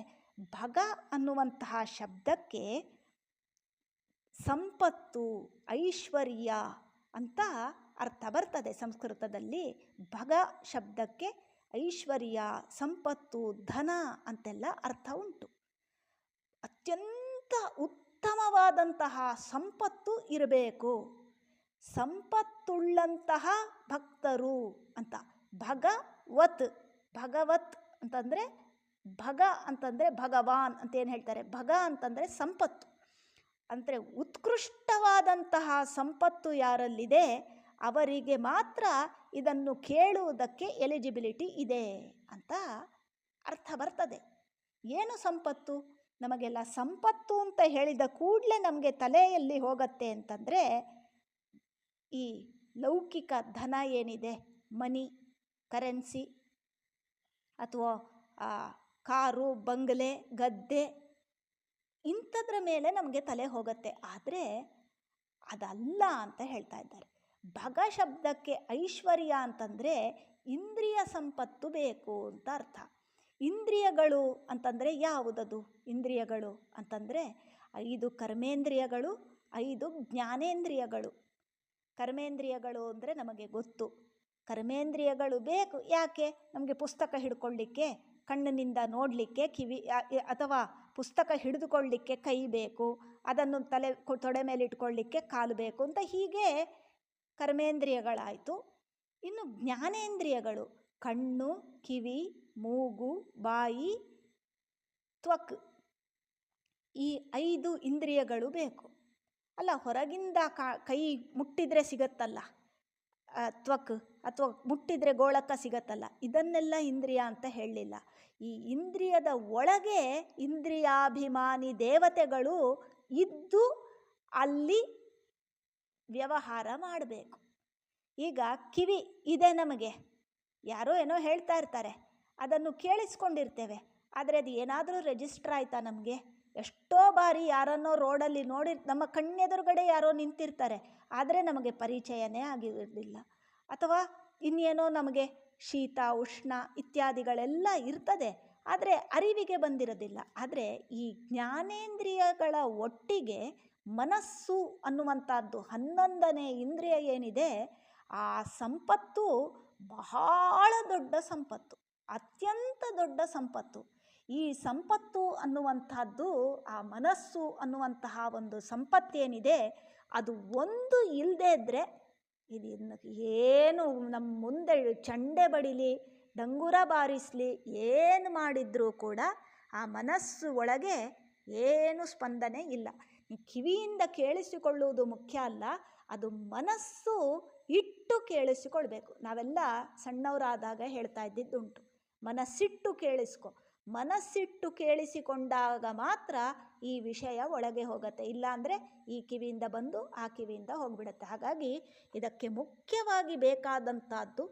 [SPEAKER 1] ಭಗ ಅನ್ನುವಂತಹ ಶಬ್ದಕ್ಕೆ ಸಂಪತ್ತು, ಐಶ್ವರ್ಯ ಅಂತ ಅರ್ಥ ಬರ್ತದೆ ಸಂಸ್ಕೃತದಲ್ಲಿ. ಭಗ ಶಬ್ದಕ್ಕೆ ಐಶ್ವರ್ಯ, ಸಂಪತ್ತು, ಧನ ಅಂತೆಲ್ಲ ಅರ್ಥ ಉಂಟು. ಅತ್ಯಂತ ಉತ್ತಮವಾದಂತಹ ಸಂಪತ್ತು ಇರಬೇಕು, ಸಂಪತ್ತುಳ್ಳಂತಹ ಭಕ್ತರು ಅಂತ. ಭಗವತ್, ಭಗವತ್ ಅಂತಂದರೆ ಭಗ ಅಂತಂದರೆ ಭಗವಾನ್ ಅಂತ ಏನು ಹೇಳ್ತಾರೆ. ಭಗ ಅಂತಂದರೆ ಸಂಪತ್ತು, ಅಂದರೆ ಉತ್ಕೃಷ್ಟವಾದಂತಹ ಸಂಪತ್ತು ಯಾರಲ್ಲಿದೆ ಅವರಿಗೆ ಮಾತ್ರ ಇದನ್ನು ಕೇಳುವುದಕ್ಕೆ ಎಲಿಜಿಬಿಲಿಟಿ ಇದೆ ಅಂತ ಅರ್ಥ ಬರ್ತದೆ. ಏನು ಸಂಪತ್ತು? ನಮಗೆಲ್ಲ ಸಂಪತ್ತು ಅಂತ ಹೇಳಿದ ಕೂಡಲೇ ನಮಗೆ ತಲೆಯಲ್ಲಿ ಹೋಗತ್ತೆ ಅಂತಂದರೆ ಈ ಲೌಕಿಕ ಧನ ಏನಿದೆ, ಮನಿ, ಕರೆನ್ಸಿ, ಅಥವಾ ಕಾರು, ಬಂಗಲೆ, ಗದ್ದೆ, ಇಂಥದ್ರ ಮೇಲೆ ನಮಗೆ ತಲೆ ಹೋಗುತ್ತೆ. ಆದರೆ ಅದಲ್ಲ ಅಂತ ಹೇಳ್ತಾ ಇದ್ದಾರೆ. ಭಗ ಶಬ್ದಕ್ಕೆ ಐಶ್ವರ್ಯ ಅಂತಂದರೆ ಇಂದ್ರಿಯ ಸಂಪತ್ತು ಬೇಕು ಅಂತ ಅರ್ಥ. ಇಂದ್ರಿಯಗಳು ಅಂತಂದರೆ ಯಾವುದದು? ಇಂದ್ರಿಯಗಳು ಅಂತಂದರೆ 5 ಕರ್ಮೇಂದ್ರಿಯಗಳು, 5 ಜ್ಞಾನೇಂದ್ರಿಯಗಳು. ಕರ್ಮೇಂದ್ರಿಯಗಳು ಅಂದರೆ ನಮಗೆ ಗೊತ್ತು. ಕರ್ಮೇಂದ್ರಿಯಗಳು ಬೇಕು. ಯಾಕೆ? ನಮಗೆ ಪುಸ್ತಕ ಹಿಡ್ಕೊಳ್ಳಿಕ್ಕೆ, ಕಣ್ಣಿನಿಂದ ನೋಡಲಿಕ್ಕೆ ಕಿವಿ, ಅಥವಾ ಪುಸ್ತಕ ಹಿಡಿದುಕೊಳ್ಳಲಿಕ್ಕೆ ಕೈ ಬೇಕು, ಅದನ್ನು ತೊಡೆ ಮೇಲೆ ಇಟ್ಕೊಳ್ಳಿಕ್ಕೆ ಕಾಲು ಬೇಕು ಅಂತ ಹೀಗೆ ಕರ್ಮೇಂದ್ರಿಯಗಳಾಯಿತು. ಇನ್ನು ಜ್ಞಾನೇಂದ್ರಿಯಗಳು ಕಣ್ಣು, ಕಿವಿ, ಮೂಗು, ಬಾಯಿ, ತ್ವಕ್, ಈ 5 ಇಂದ್ರಿಯಗಳು ಬೇಕು. ಅಲ್ಲ, ಹೊರಗಿಂದ ಕೈ ಮುಟ್ಟಿದರೆ ಸಿಗತ್ತಲ್ಲ ತ್ವಕ್, ಅಥವಾ ಮುಟ್ಟಿದರೆ ಗೋಳಕ ಸಿಗತ್ತಲ್ಲ, ಇದನ್ನೆಲ್ಲ ಇಂದ್ರಿಯ ಅಂತ ಹೇಳಲಿಲ್ಲ. ಈ ಇಂದ್ರಿಯದ ಒಳಗೆ ಇಂದ್ರಿಯಾಭಿಮಾನಿ ದೇವತೆಗಳು ಇದ್ದು ಅಲ್ಲಿ ವ್ಯವಹಾರ ಮಾಡಬೇಕು. ಈಗ ಕಿವಿ ಇದೆ ನಮಗೆ, ಯಾರೋ ಏನೋ ಹೇಳ್ತಾ ಇರ್ತಾರೆ, ಅದನ್ನು ಕೇಳಿಸ್ಕೊಂಡಿರ್ತೇವೆ. ಆದರೆ ಅದು ಏನಾದರೂ ರಿಜಿಸ್ಟರ್ ಆಯಿತಾ ನಮಗೆ? ಎಷ್ಟೋ ಬಾರಿ ಯಾರನ್ನೋ ರೋಡಲ್ಲಿ ನೋಡಿ, ನಮ್ಮ ಕಣ್ಣೆದುರುಗಡೆ ಯಾರೋ ನಿಂತಿರ್ತಾರೆ, ಆದರೆ ನಮಗೆ ಪರಿಚಯನೇ ಆಗಿರೋದಿಲ್ಲ. ಅಥವಾ ಇನ್ನೇನೋ ನಮಗೆ ಶೀತ, ಉಷ್ಣ ಇತ್ಯಾದಿಗಳೆಲ್ಲ ಇರ್ತದೆ, ಆದರೆ ಅರಿವಿಗೆ ಬಂದಿರೋದಿಲ್ಲ. ಆದರೆ ಈ ಜ್ಞಾನೇಂದ್ರಿಯಗಳ ಒಟ್ಟಿಗೆ ಮನಸ್ಸು ಅನ್ನುವಂಥದ್ದು 11ನೇ ಇಂದ್ರಿಯ ಏನಿದೆ, ಆ ಸಂಪತ್ತು ಬಹಳ ದೊಡ್ಡ ಸಂಪತ್ತು, ಅತ್ಯಂತ ದೊಡ್ಡ ಸಂಪತ್ತು. ಈ ಸಂಪತ್ತು ಅನ್ನುವಂಥದ್ದು, ಆ ಮನಸ್ಸು ಅನ್ನುವಂತಹ ಒಂದು ಸಂಪತ್ತೇನಿದೆ, ಅದು ಒಂದು ಇಲ್ಲದೇ ಇದ್ದರೆ ಇದನ್ನು ಏನು ನಮ್ಮ ಮುಂದೆ ಚಂಡೆ ಬಡಿಲಿ, ಡಂಗುರ ಬಾರಿಸಲಿ, ಏನು ಮಾಡಿದರೂ ಕೂಡ ಆ ಮನಸ್ಸು ಒಳಗೆ ಏನು ಸ್ಪಂದನೆ ಇಲ್ಲ. ಕಿವಿಯಿಂದ ಕೇಳಿಸಿಕೊಳ್ಳುವುದು ಮುಖ್ಯ ಅಲ್ಲ, ಅದು ಮನಸ್ಸು ಇಟ್ಟು ಕೇಳಿಸಿಕೊಳ್ಬೇಕು. ನಾವೆಲ್ಲ ಸಣ್ಣವರಾದಾಗ ಹೇಳ್ತಾ ಇದ್ದಿದ್ದುಂಟು, ಮನಸ್ಸಿಟ್ಟು ಕೇಳಿಸ್ಕೊ. ಮನಸ್ಸಿಟ್ಟು ಕೇಳಿಸಿಕೊಂಡಾಗ ಮಾತ್ರ ಈ ವಿಷಯ ಒಳಗೆ ಹೋಗುತ್ತೆ, ಇಲ್ಲಾಂದರೆ ಈ ಕಿವಿಯಿಂದ ಬಂದು ಆ ಕಿವಿಯಿಂದ ಹೋಗಿಬಿಡುತ್ತೆ. ಹಾಗಾಗಿ ಇದಕ್ಕೆ ಮುಖ್ಯವಾಗಿ ಬೇಕಾದಂಥದ್ದು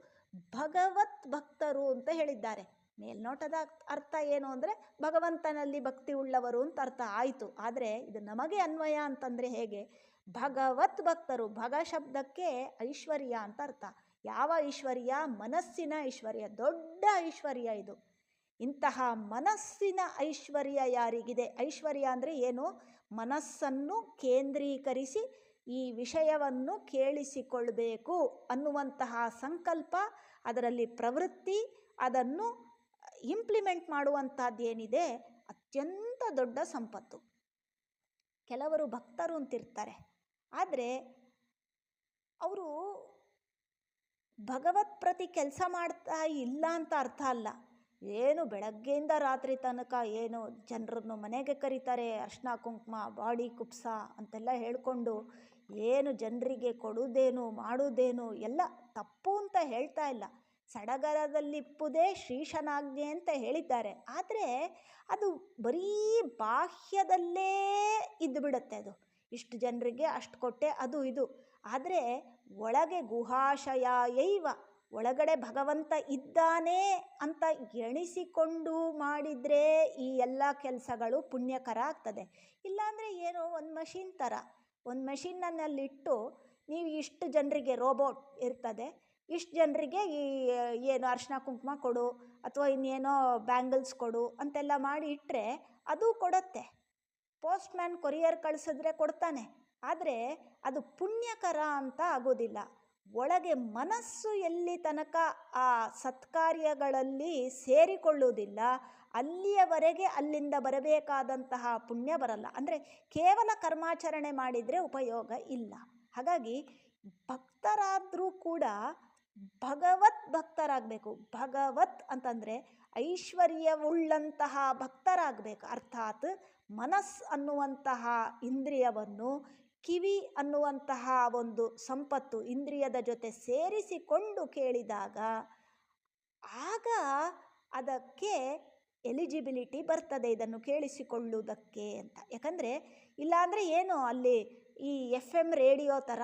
[SPEAKER 1] ಭಗವತ್ ಭಕ್ತರು ಅಂತ ಹೇಳಿದ್ದಾರೆ. ಮೇಲ್ನೋಟದ ಅರ್ಥ ಏನು ಅಂದರೆ ಭಗವಂತನಲ್ಲಿ ಭಕ್ತಿ ಉಳ್ಳವರು ಅಂತ ಅರ್ಥ ಆಯಿತು. ಆದರೆ ಇದು ನಮಗೆ ಅನ್ವಯ ಅಂತಂದರೆ ಹೇಗೆ? ಭಗವತ್ ಭಕ್ತರು, ಭಗ ಶಬ್ದಕ್ಕೆ ಐಶ್ವರ್ಯ ಅಂತ ಅರ್ಥ. ಯಾವ ಐಶ್ವರ್ಯ? ಮನಸ್ಸಿನ ಐಶ್ವರ್ಯ, ದೊಡ್ಡ ಐಶ್ವರ್ಯ ಇದು. ಇಂತಹ ಮನಸ್ಸಿನ ಐಶ್ವರ್ಯ ಯಾರಿಗಿದೆ? ಐಶ್ವರ್ಯ ಅಂದರೆ ಏನು? ಮನಸ್ಸನ್ನು ಕೇಂದ್ರೀಕರಿಸಿ ಈ ವಿಷಯವನ್ನು ಕೇಳಿಸಿಕೊಳ್ಬೇಕು ಅನ್ನುವಂತಹ ಸಂಕಲ್ಪ, ಅದರಲ್ಲಿ ಪ್ರವೃತ್ತಿ, ಅದನ್ನು ಇಂಪ್ಲಿಮೆಂಟ್ ಮಾಡುವಂಥದ್ದೇನಿದೆ, ಅತ್ಯಂತ ದೊಡ್ಡ ಸಂಪತ್ತು. ಕೆಲವರು ಭಕ್ತರು ಅಂತಿರ್ತಾರೆ, ಆದರೆ ಅವರು ಭಗವತ್ ಪ್ರತಿ ಕೆಲಸ ಮಾಡ್ತಾ ಇಲ್ಲ ಅಂತ ಅರ್ಥ ಅಲ್ಲ. ಏನು ಬೆಳಗ್ಗೆಯಿಂದ ರಾತ್ರಿ ತನಕ ಏನು ಜನರನ್ನು ಮನೆಗೆ ಕರೀತಾರೆ, ಅರ್ಶಿನ ಕುಂಕುಮ, ಬಾಡಿ ಕುಪ್ಸ ಅಂತೆಲ್ಲ ಹೇಳಿಕೊಂಡು ಏನು ಜನರಿಗೆ ಕೊಡುವುದೇನು ಮಾಡುವುದೇನು ಎಲ್ಲ ತಪ್ಪು ಅಂತ ಹೇಳ್ತಾ ಇಲ್ಲ. ಸಡಗರದಲ್ಲಿಪ್ಪುದೇ ಶ್ರೀಶನಾಜ್ಞೆ ಅಂತ ಹೇಳಿದ್ದಾರೆ. ಆದರೆ ಅದು ಬರೀ ಬಾಹ್ಯದಲ್ಲೇ ಇದ್ದು ಬಿಡುತ್ತೆ. ಅದು ಇಷ್ಟು ಜನರಿಗೆ ಅಷ್ಟು ಕೊಟ್ಟೆ, ಅದು ಇದು. ಆದರೆ ಒಳಗೆ ಗುಹಾಶಯೈವ, ಒಳಗಡೆ ಭಗವಂತ ಇದ್ದಾನೆ ಅಂತ ಎಣಿಸಿಕೊಂಡು ಮಾಡಿದರೆ ಈ ಎಲ್ಲ ಕೆಲಸಗಳು ಪುಣ್ಯಕರ ಆಗ್ತದೆ. ಇಲ್ಲಾಂದರೆ ಏನೋ ಒಂದು ಮಷಿನ್ ಥರ, ಒಂದು ಮಷಿನ್ನಲ್ಲಿಟ್ಟು ನೀವು ಇಷ್ಟು ಜನರಿಗೆ, ರೋಬೋಟ್ ಇರ್ತದೆ, ಇಷ್ಟು ಜನರಿಗೆ ಈ ಏನು ಅರ್ಶಿನ ಕುಂಕುಮ ಕೊಡು ಅಥವಾ ಇನ್ನೇನೋ ಬ್ಯಾಂಗಲ್ಸ್ ಕೊಡು ಅಂತೆಲ್ಲ ಮಾಡಿ ಇಟ್ಟರೆ ಅದು ಕೊಡುತ್ತೆ. ಪೋಸ್ಟ್ಮ್ಯಾನ್ ಕೊರಿಯರ್ ಕಳಿಸಿದ್ರೆ ಕೊಡ್ತಾನೆ, ಆದರೆ ಅದು ಪುಣ್ಯಕರ ಅಂತ ಆಗೋದಿಲ್ಲ. ಒಳಗೆ ಮನಸ್ಸು ಎಲ್ಲಿ ತನಕ ಆ ಸತ್ಕಾರ್ಯಗಳಲ್ಲಿ ಸೇರಿಕೊಳ್ಳುವುದಿಲ್ಲ, ಅಲ್ಲಿಯವರೆಗೆ ಅಲ್ಲಿಂದ ಬರಬೇಕಾದಂತಹ ಪುಣ್ಯ ಬರಲ್ಲ. ಅಂದರೆ ಕೇವಲ ಕರ್ಮಾಚರಣೆ ಮಾಡಿದರೆ ಉಪಯೋಗ ಇಲ್ಲ. ಹಾಗಾಗಿ ಭಕ್ತರಾದರೂ ಕೂಡ ಭಗವತ್ ಭಕ್ತರಾಗಬೇಕು. ಭಗವತ್ ಅಂತಂದರೆ ಐಶ್ವರ್ಯವುಳ್ಳಂತಹ ಭಕ್ತರಾಗಬೇಕು. ಅರ್ಥಾತ್ ಮನಸ್ ಅನ್ನುವಂತಹ ಇಂದ್ರಿಯವನ್ನು ಕಿವಿ ಅನ್ನುವಂತಹ ಒಂದು ಸಂಪತ್ತು ಇಂದ್ರಿಯದ ಜೊತೆ ಸೇರಿಸಿಕೊಂಡು ಕೇಳಿದಾಗ ಆಗ ಅದಕ್ಕೆ ಎಲಿಜಿಬಿಲಿಟಿ ಬರ್ತದೆ ಇದನ್ನು ಕೇಳಿಸಿಕೊಳ್ಳುವುದಕ್ಕೆ ಅಂತ. ಯಾಕಂದರೆ ಇಲ್ಲಾಂದರೆ ಏನು ಅಲ್ಲಿ ಈ FM ರೇಡಿಯೋ ಥರ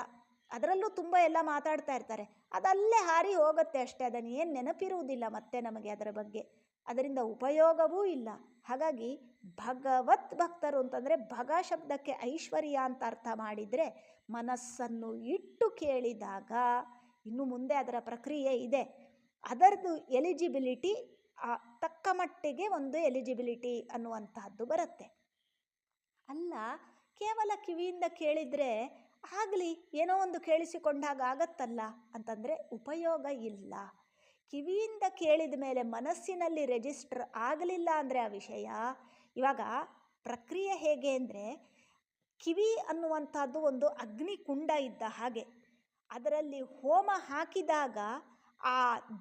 [SPEAKER 1] ಅದರಲ್ಲೂ ತುಂಬ ಎಲ್ಲ ಮಾತಾಡ್ತಾ ಇರ್ತಾರೆ, ಅದಲ್ಲೇ ಹಾರಿ ಹೋಗುತ್ತೆ ಅಷ್ಟೇ, ಅದನ್ನು ಏನು ನೆನಪಿರುವುದಿಲ್ಲ ಮತ್ತೆ ನಮಗೆ ಅದರ ಬಗ್ಗೆ, ಅದರಿಂದ ಉಪಯೋಗವೂ ಇಲ್ಲ. ಹಾಗಾಗಿ ಭಗವತ್ ಭಕ್ತರು ಅಂತಂದರೆ ಭಗ ಶಬ್ದಕ್ಕೆ ಐಶ್ವರ್ಯ ಅಂತ ಅರ್ಥ ಮಾಡಿದರೆ ಮನಸ್ಸನ್ನು ಇಟ್ಟು ಕೇಳಿದಾಗ ಇನ್ನು ಮುಂದೆ ಅದರ ಪ್ರಕ್ರಿಯೆ ಇದೆ. ಅದರದ್ದು ಎಲಿಜಿಬಿಲಿಟಿ ತಕ್ಕ ಮಟ್ಟಿಗೆ ಒಂದು ಎಲಿಜಿಬಿಲಿಟಿ ಅನ್ನುವಂತಹದ್ದು ಬರುತ್ತೆ. ಅಲ್ಲ ಕೇವಲ ಕಿವಿಯಿಂದ ಕೇಳಿದರೆ ಆಗಲಿ ಏನೋ ಒಂದು ಕೇಳಿಸಿಕೊಂಡಾಗ ಆಗತ್ತಲ್ಲ ಅಂತಂದರೆ ಉಪಯೋಗ ಇಲ್ಲ. ಕಿವಿಯಿಂದ ಕೇಳಿದ ಮೇಲೆ ಮನಸ್ಸಿನಲ್ಲಿ ರಿಜಿಸ್ಟರ್ ಆಗಲಿಲ್ಲ ಅಂದರೆ ಆ ವಿಷಯ, ಇವಾಗ ಪ್ರಕ್ರಿಯೆ ಹೇಗೆ ಅಂದರೆ ಕಿವಿ ಅನ್ನುವಂಥದ್ದು ಒಂದು ಅಗ್ನಿಕುಂಡ ಇದ್ದ ಹಾಗೆ, ಅದರಲ್ಲಿ ಹೋಮ ಹಾಕಿದಾಗ ಆ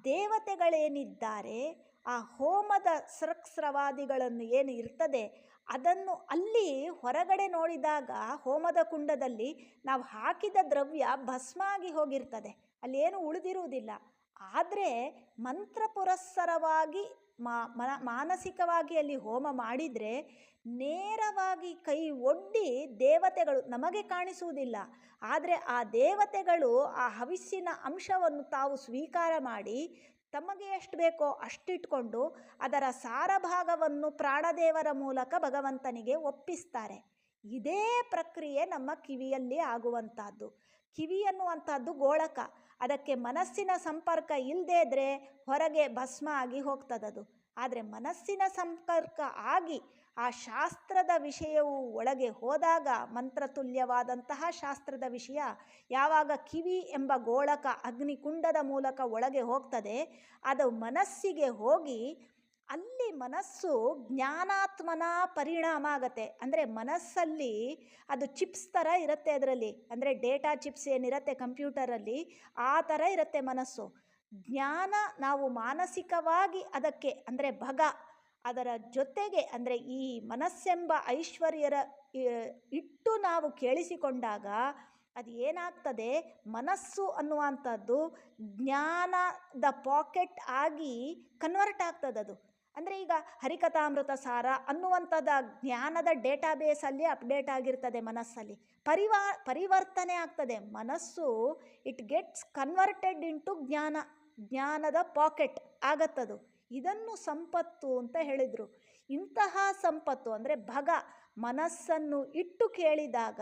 [SPEAKER 1] ದೇವತೆಗಳೇನಿದ್ದಾರೆ ಆ ಹೋಮದ ಸ್ರಕ್ಸ್ರವಾದಿಗಳನ್ನು ಏನು ಇರ್ತದೆ ಅದನ್ನು ಅಲ್ಲಿ ಹೊರಗಡೆ ನೋಡಿದಾಗ ಹೋಮದ ಕುಂಡದಲ್ಲಿ ನಾವು ಹಾಕಿದ ದ್ರವ್ಯ ಭಸ್ಮ ಆಗಿ ಹೋಗಿರ್ತದೆ, ಅಲ್ಲಿ ಏನು ಉಳಿದಿರುವುದಿಲ್ಲ. ಆದರೆ ಮಂತ್ರ ಪುರಸ್ಸರವಾಗಿ ಮಾನಸಿಕವಾಗಿ ಅಲ್ಲಿ ಹೋಮ ಮಾಡಿದರೆ ನೇರವಾಗಿ ಕೈ ಒಡ್ಡಿ ದೇವತೆಗಳು ನಮಗೆ ಕಾಣಿಸುವುದಿಲ್ಲ, ಆದರೆ ಆ ದೇವತೆಗಳು ಆ ಹವಿಸ್ಸಿನ ಅಂಶವನ್ನು ತಾವು ಸ್ವೀಕಾರ ಮಾಡಿ ತಮಗೆ ಎಷ್ಟು ಬೇಕೋ ಅಷ್ಟಿಟ್ಕೊಂಡು ಅದರ ಸಾರಭಾಗವನ್ನು ಪ್ರಾಣದೇವರ ಮೂಲಕ ಭಗವಂತನಿಗೆ ಒಪ್ಪಿಸ್ತಾರೆ. ಇದೇ ಪ್ರಕ್ರಿಯೆ ನಮ್ಮ ಕಿವಿಯಲ್ಲಿ ಆಗುವಂಥದ್ದು. ಕಿವಿ ಅನ್ನುವಂಥದ್ದು ಗೋಳಕ, ಅದಕ್ಕೆ ಮನಸ್ಸಿನ ಸಂಪರ್ಕ ಇಲ್ಲದೇ ಇದ್ದರೆ ಹೊರಗೆ ಭಸ್ಮ ಆಗಿ ಹೋಗ್ತದದು. ಆದರೆ ಮನಸ್ಸಿನ ಸಂಪರ್ಕ ಆಗಿ ಆ ಶಾಸ್ತ್ರದ ವಿಷಯವು ಒಳಗೆ ಹೋದಾಗ, ಮಂತ್ರತುಲ್ಯವಾದಂತಹ ಶಾಸ್ತ್ರದ ವಿಷಯ ಯಾವಾಗ ಕಿವಿ ಎಂಬ ಗೋಳಕ ಅಗ್ನಿಕುಂಡದ ಮೂಲಕ ಒಳಗೆ ಹೋಗ್ತದೆ, ಅದು ಮನಸ್ಸಿಗೆ ಹೋಗಿ ಅಲ್ಲಿ ಮನಸ್ಸು ಜ್ಞಾನಾತ್ಮನ ಪರಿಣಾಮ ಆಗತ್ತೆ. ಅಂದರೆ ಮನಸ್ಸಲ್ಲಿ ಅದು ಚಿಪ್ಸ್ ಥರ ಇರುತ್ತೆ, ಅದರಲ್ಲಿ ಅಂದರೆ ಡೇಟಾ ಚಿಪ್ಸ್ ಏನಿರುತ್ತೆ ಕಂಪ್ಯೂಟರಲ್ಲಿ ಆ ಥರ ಇರುತ್ತೆ ಮನಸ್ಸು. ಜ್ಞಾನ ನಾವು ಮಾನಸಿಕವಾಗಿ ಅದಕ್ಕೆ ಅಂದರೆ ಭಗ ಅದರ ಜೊತೆಗೆ ಅಂದರೆ ಈ ಮನಸ್ಸೆಂಬ ಐಶ್ವರ್ಯರ ಇಟ್ಟು ನಾವು ಕೇಳಿಸಿಕೊಂಡಾಗ ಅದು ಏನಾಗ್ತದೆ, ಮನಸ್ಸು ಅನ್ನುವಂಥದ್ದು ಜ್ಞಾನದ ಪಾಕೆಟ್ ಆಗಿ ಕನ್ವರ್ಟ್ ಆಗ್ತದದು. ಅಂದರೆ ಈಗ ಹರಿಕಥಾಮೃತ ಸಾರ ಅನ್ನುವಂಥದ್ದು ಜ್ಞಾನದ ಡೇಟಾಬೇಸಲ್ಲಿ ಅಪ್ಡೇಟ್ ಆಗಿರ್ತದೆ, ಮನಸ್ಸಲ್ಲಿ ಪರಿವರ್ತನೆ ಆಗ್ತದೆ. ಮನಸ್ಸು ಇಟ್ ಗೆಟ್ಸ್ ಕನ್ವರ್ಟೆಡ್ ಇಂಟು ಜ್ಞಾನದ ಪಾಕೆಟ್ ಆಗತ್ತದು. ಇದನ್ನು ಸಂಪತ್ತು ಅಂತ ಹೇಳಿದರು. ಇಂತಹ ಸಂಪತ್ತು ಅಂದರೆ ಭಗ ಮನಸ್ಸನ್ನು ಇಟ್ಟು ಕೇಳಿದಾಗ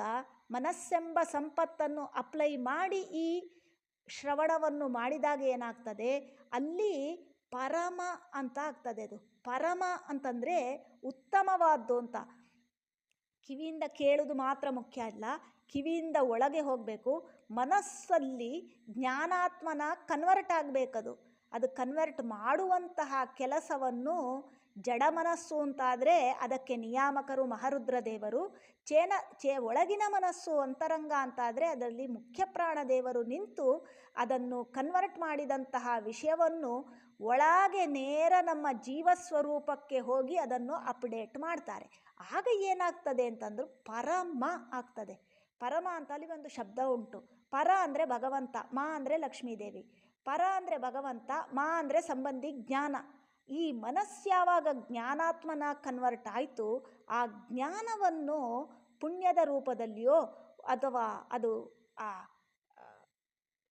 [SPEAKER 1] ಮನಸ್ಸೆಂಬ ಸಂಪತ್ತನ್ನು ಅಪ್ಲೈ ಮಾಡಿ ಈ ಶ್ರವಣವನ್ನು ಮಾಡಿದಾಗ ಏನಾಗ್ತದೆ, ಅಲ್ಲಿ ಪರಮ ಅಂತ ಆಗ್ತದೆ. ಅದು ಪರಮ ಅಂತಂದರೆ ಉತ್ತಮವಾದ್ದು ಅಂತ. ಕಿವಿಯಿಂದ ಕೇಳೋದು ಮಾತ್ರ ಮುಖ್ಯ ಅಲ್ಲ, ಕಿವಿಯಿಂದ ಒಳಗೆ ಹೋಗಬೇಕು, ಮನಸ್ಸಲ್ಲಿ ಜ್ಞಾನಾತ್ಮನ ಕನ್ವರ್ಟ್ ಆಗಬೇಕದು. ಅದು ಕನ್ವರ್ಟ್ ಮಾಡುವಂತಹ ಕೆಲಸವನ್ನು ಜಡ ಮನಸ್ಸು ಅಂತಾದರೆ ಅದಕ್ಕೆ ನಿಯಾಮಕರು ಮಹಾರುದ್ರ ದೇವರು, ಒಳಗಿನ ಮನಸ್ಸು ಅಂತರಂಗ ಅಂತಾದರೆ ಅದರಲ್ಲಿ ಮುಖ್ಯ ಪ್ರಾಣದೇವರು ನಿಂತು ಅದನ್ನು ಕನ್ವರ್ಟ್ ಮಾಡಿದಂತಹ ವಿಷಯವನ್ನು ಒಳಗೆ ನೇರ ನಮ್ಮ ಜೀವಸ್ವರೂಪಕ್ಕೆ ಹೋಗಿ ಅದನ್ನು ಅಪ್ಡೇಟ್ ಮಾಡ್ತಾರೆ. ಆಗ ಏನಾಗ್ತದೆ ಅಂತಂದ್ರೆ ಪರಮ ಆಗ್ತದೆ. ಪರಮ ಅಂತ ಅಲ್ಲಿ ಒಂದು ಶಬ್ದ ಉಂಟು. ಪರ ಅಂದರೆ ಭಗವಂತ, ಮಾ ಅಂದರೆ ಲಕ್ಷ್ಮೀದೇವಿ. ಪರ ಅಂದರೆ ಭಗವಂತ, ಮಾ ಅಂದರೆ ಸಂಬಂಧಿ ಜ್ಞಾನ. ಈ ಮನಸ್ಸು ಯಾವಾಗ ಜ್ಞಾನಾತ್ಮನ ಕನ್ವರ್ಟ್ ಆಯಿತು, ಆ ಜ್ಞಾನವನ್ನು ಪುಣ್ಯದ ರೂಪದಲ್ಲಿಯೋ ಅಥವಾ ಅದು ಆ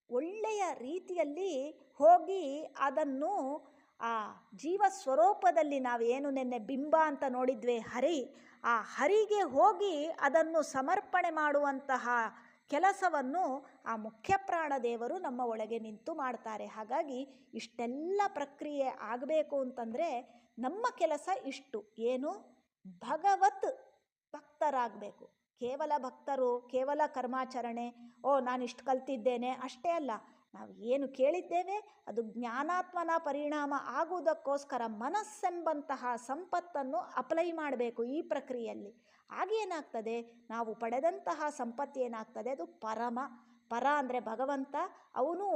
[SPEAKER 1] ಒಳ್ಳೆಯ ರೀತಿಯಲ್ಲಿ ಹೋಗಿ ಅದನ್ನು ಆ ಜೀವ ಸ್ವರೂಪದಲ್ಲಿ ನಾವೇನು ನಿನ್ನೆ ಬಿಂಬ ಅಂತ ನೋಡಿದ್ವಿ ಹರಿ, ಆ ಹರಿಗೆ ಹೋಗಿ ಅದನ್ನು ಸಮರ್ಪಣೆ ಮಾಡುವಂತಹ ಕೆಲಸವನ್ನು ಆ ಮುಖ್ಯ ಪ್ರಾಣದೇವರು ನಮ್ಮ ಒಳಗೆ ನಿಂತು ಮಾಡ್ತಾರೆ. ಹಾಗಾಗಿ ಇಷ್ಟೆಲ್ಲ ಪ್ರಕ್ರಿಯೆ ಆಗಬೇಕು ಅಂತಂದರೆ ನಮ್ಮ ಕೆಲಸ ಇಷ್ಟು, ಏನು ಭಗವತ್ ಭಕ್ತರಾಗಬೇಕು. ಕೇವಲ ಭಕ್ತರು, ಕೇವಲ ಕರ್ಮಾಚರಣೆ, ನಾನಿಷ್ಟು ಕಲ್ತಿದ್ದೇನೆ ಅಷ್ಟೇ ಅಲ್ಲ. ನಾವು ಏನು ಕೇಳಿದ್ದೇವೆ ಅದು ಜ್ಞಾನಾತ್ಮನ ಪರಿಣಾಮ ಆಗುವುದಕ್ಕೋಸ್ಕರ ಮನಸ್ಸೆಂಬಂತಹ ಸಂಪತ್ತನ್ನು ಅಪ್ಲೈ ಮಾಡಬೇಕು ಈ ಪ್ರಕ್ರಿಯೆಯಲ್ಲಿ. ಆಗೇನಾಗ್ತದೆ, ನಾವು ಪಡೆದಂತಹ ಸಂಪತ್ತು ಏನಾಗ್ತದೆ ಅದು ಪರಮ. ಪರ ಅಂದರೆ ಭಗವಂತ, ಅವನು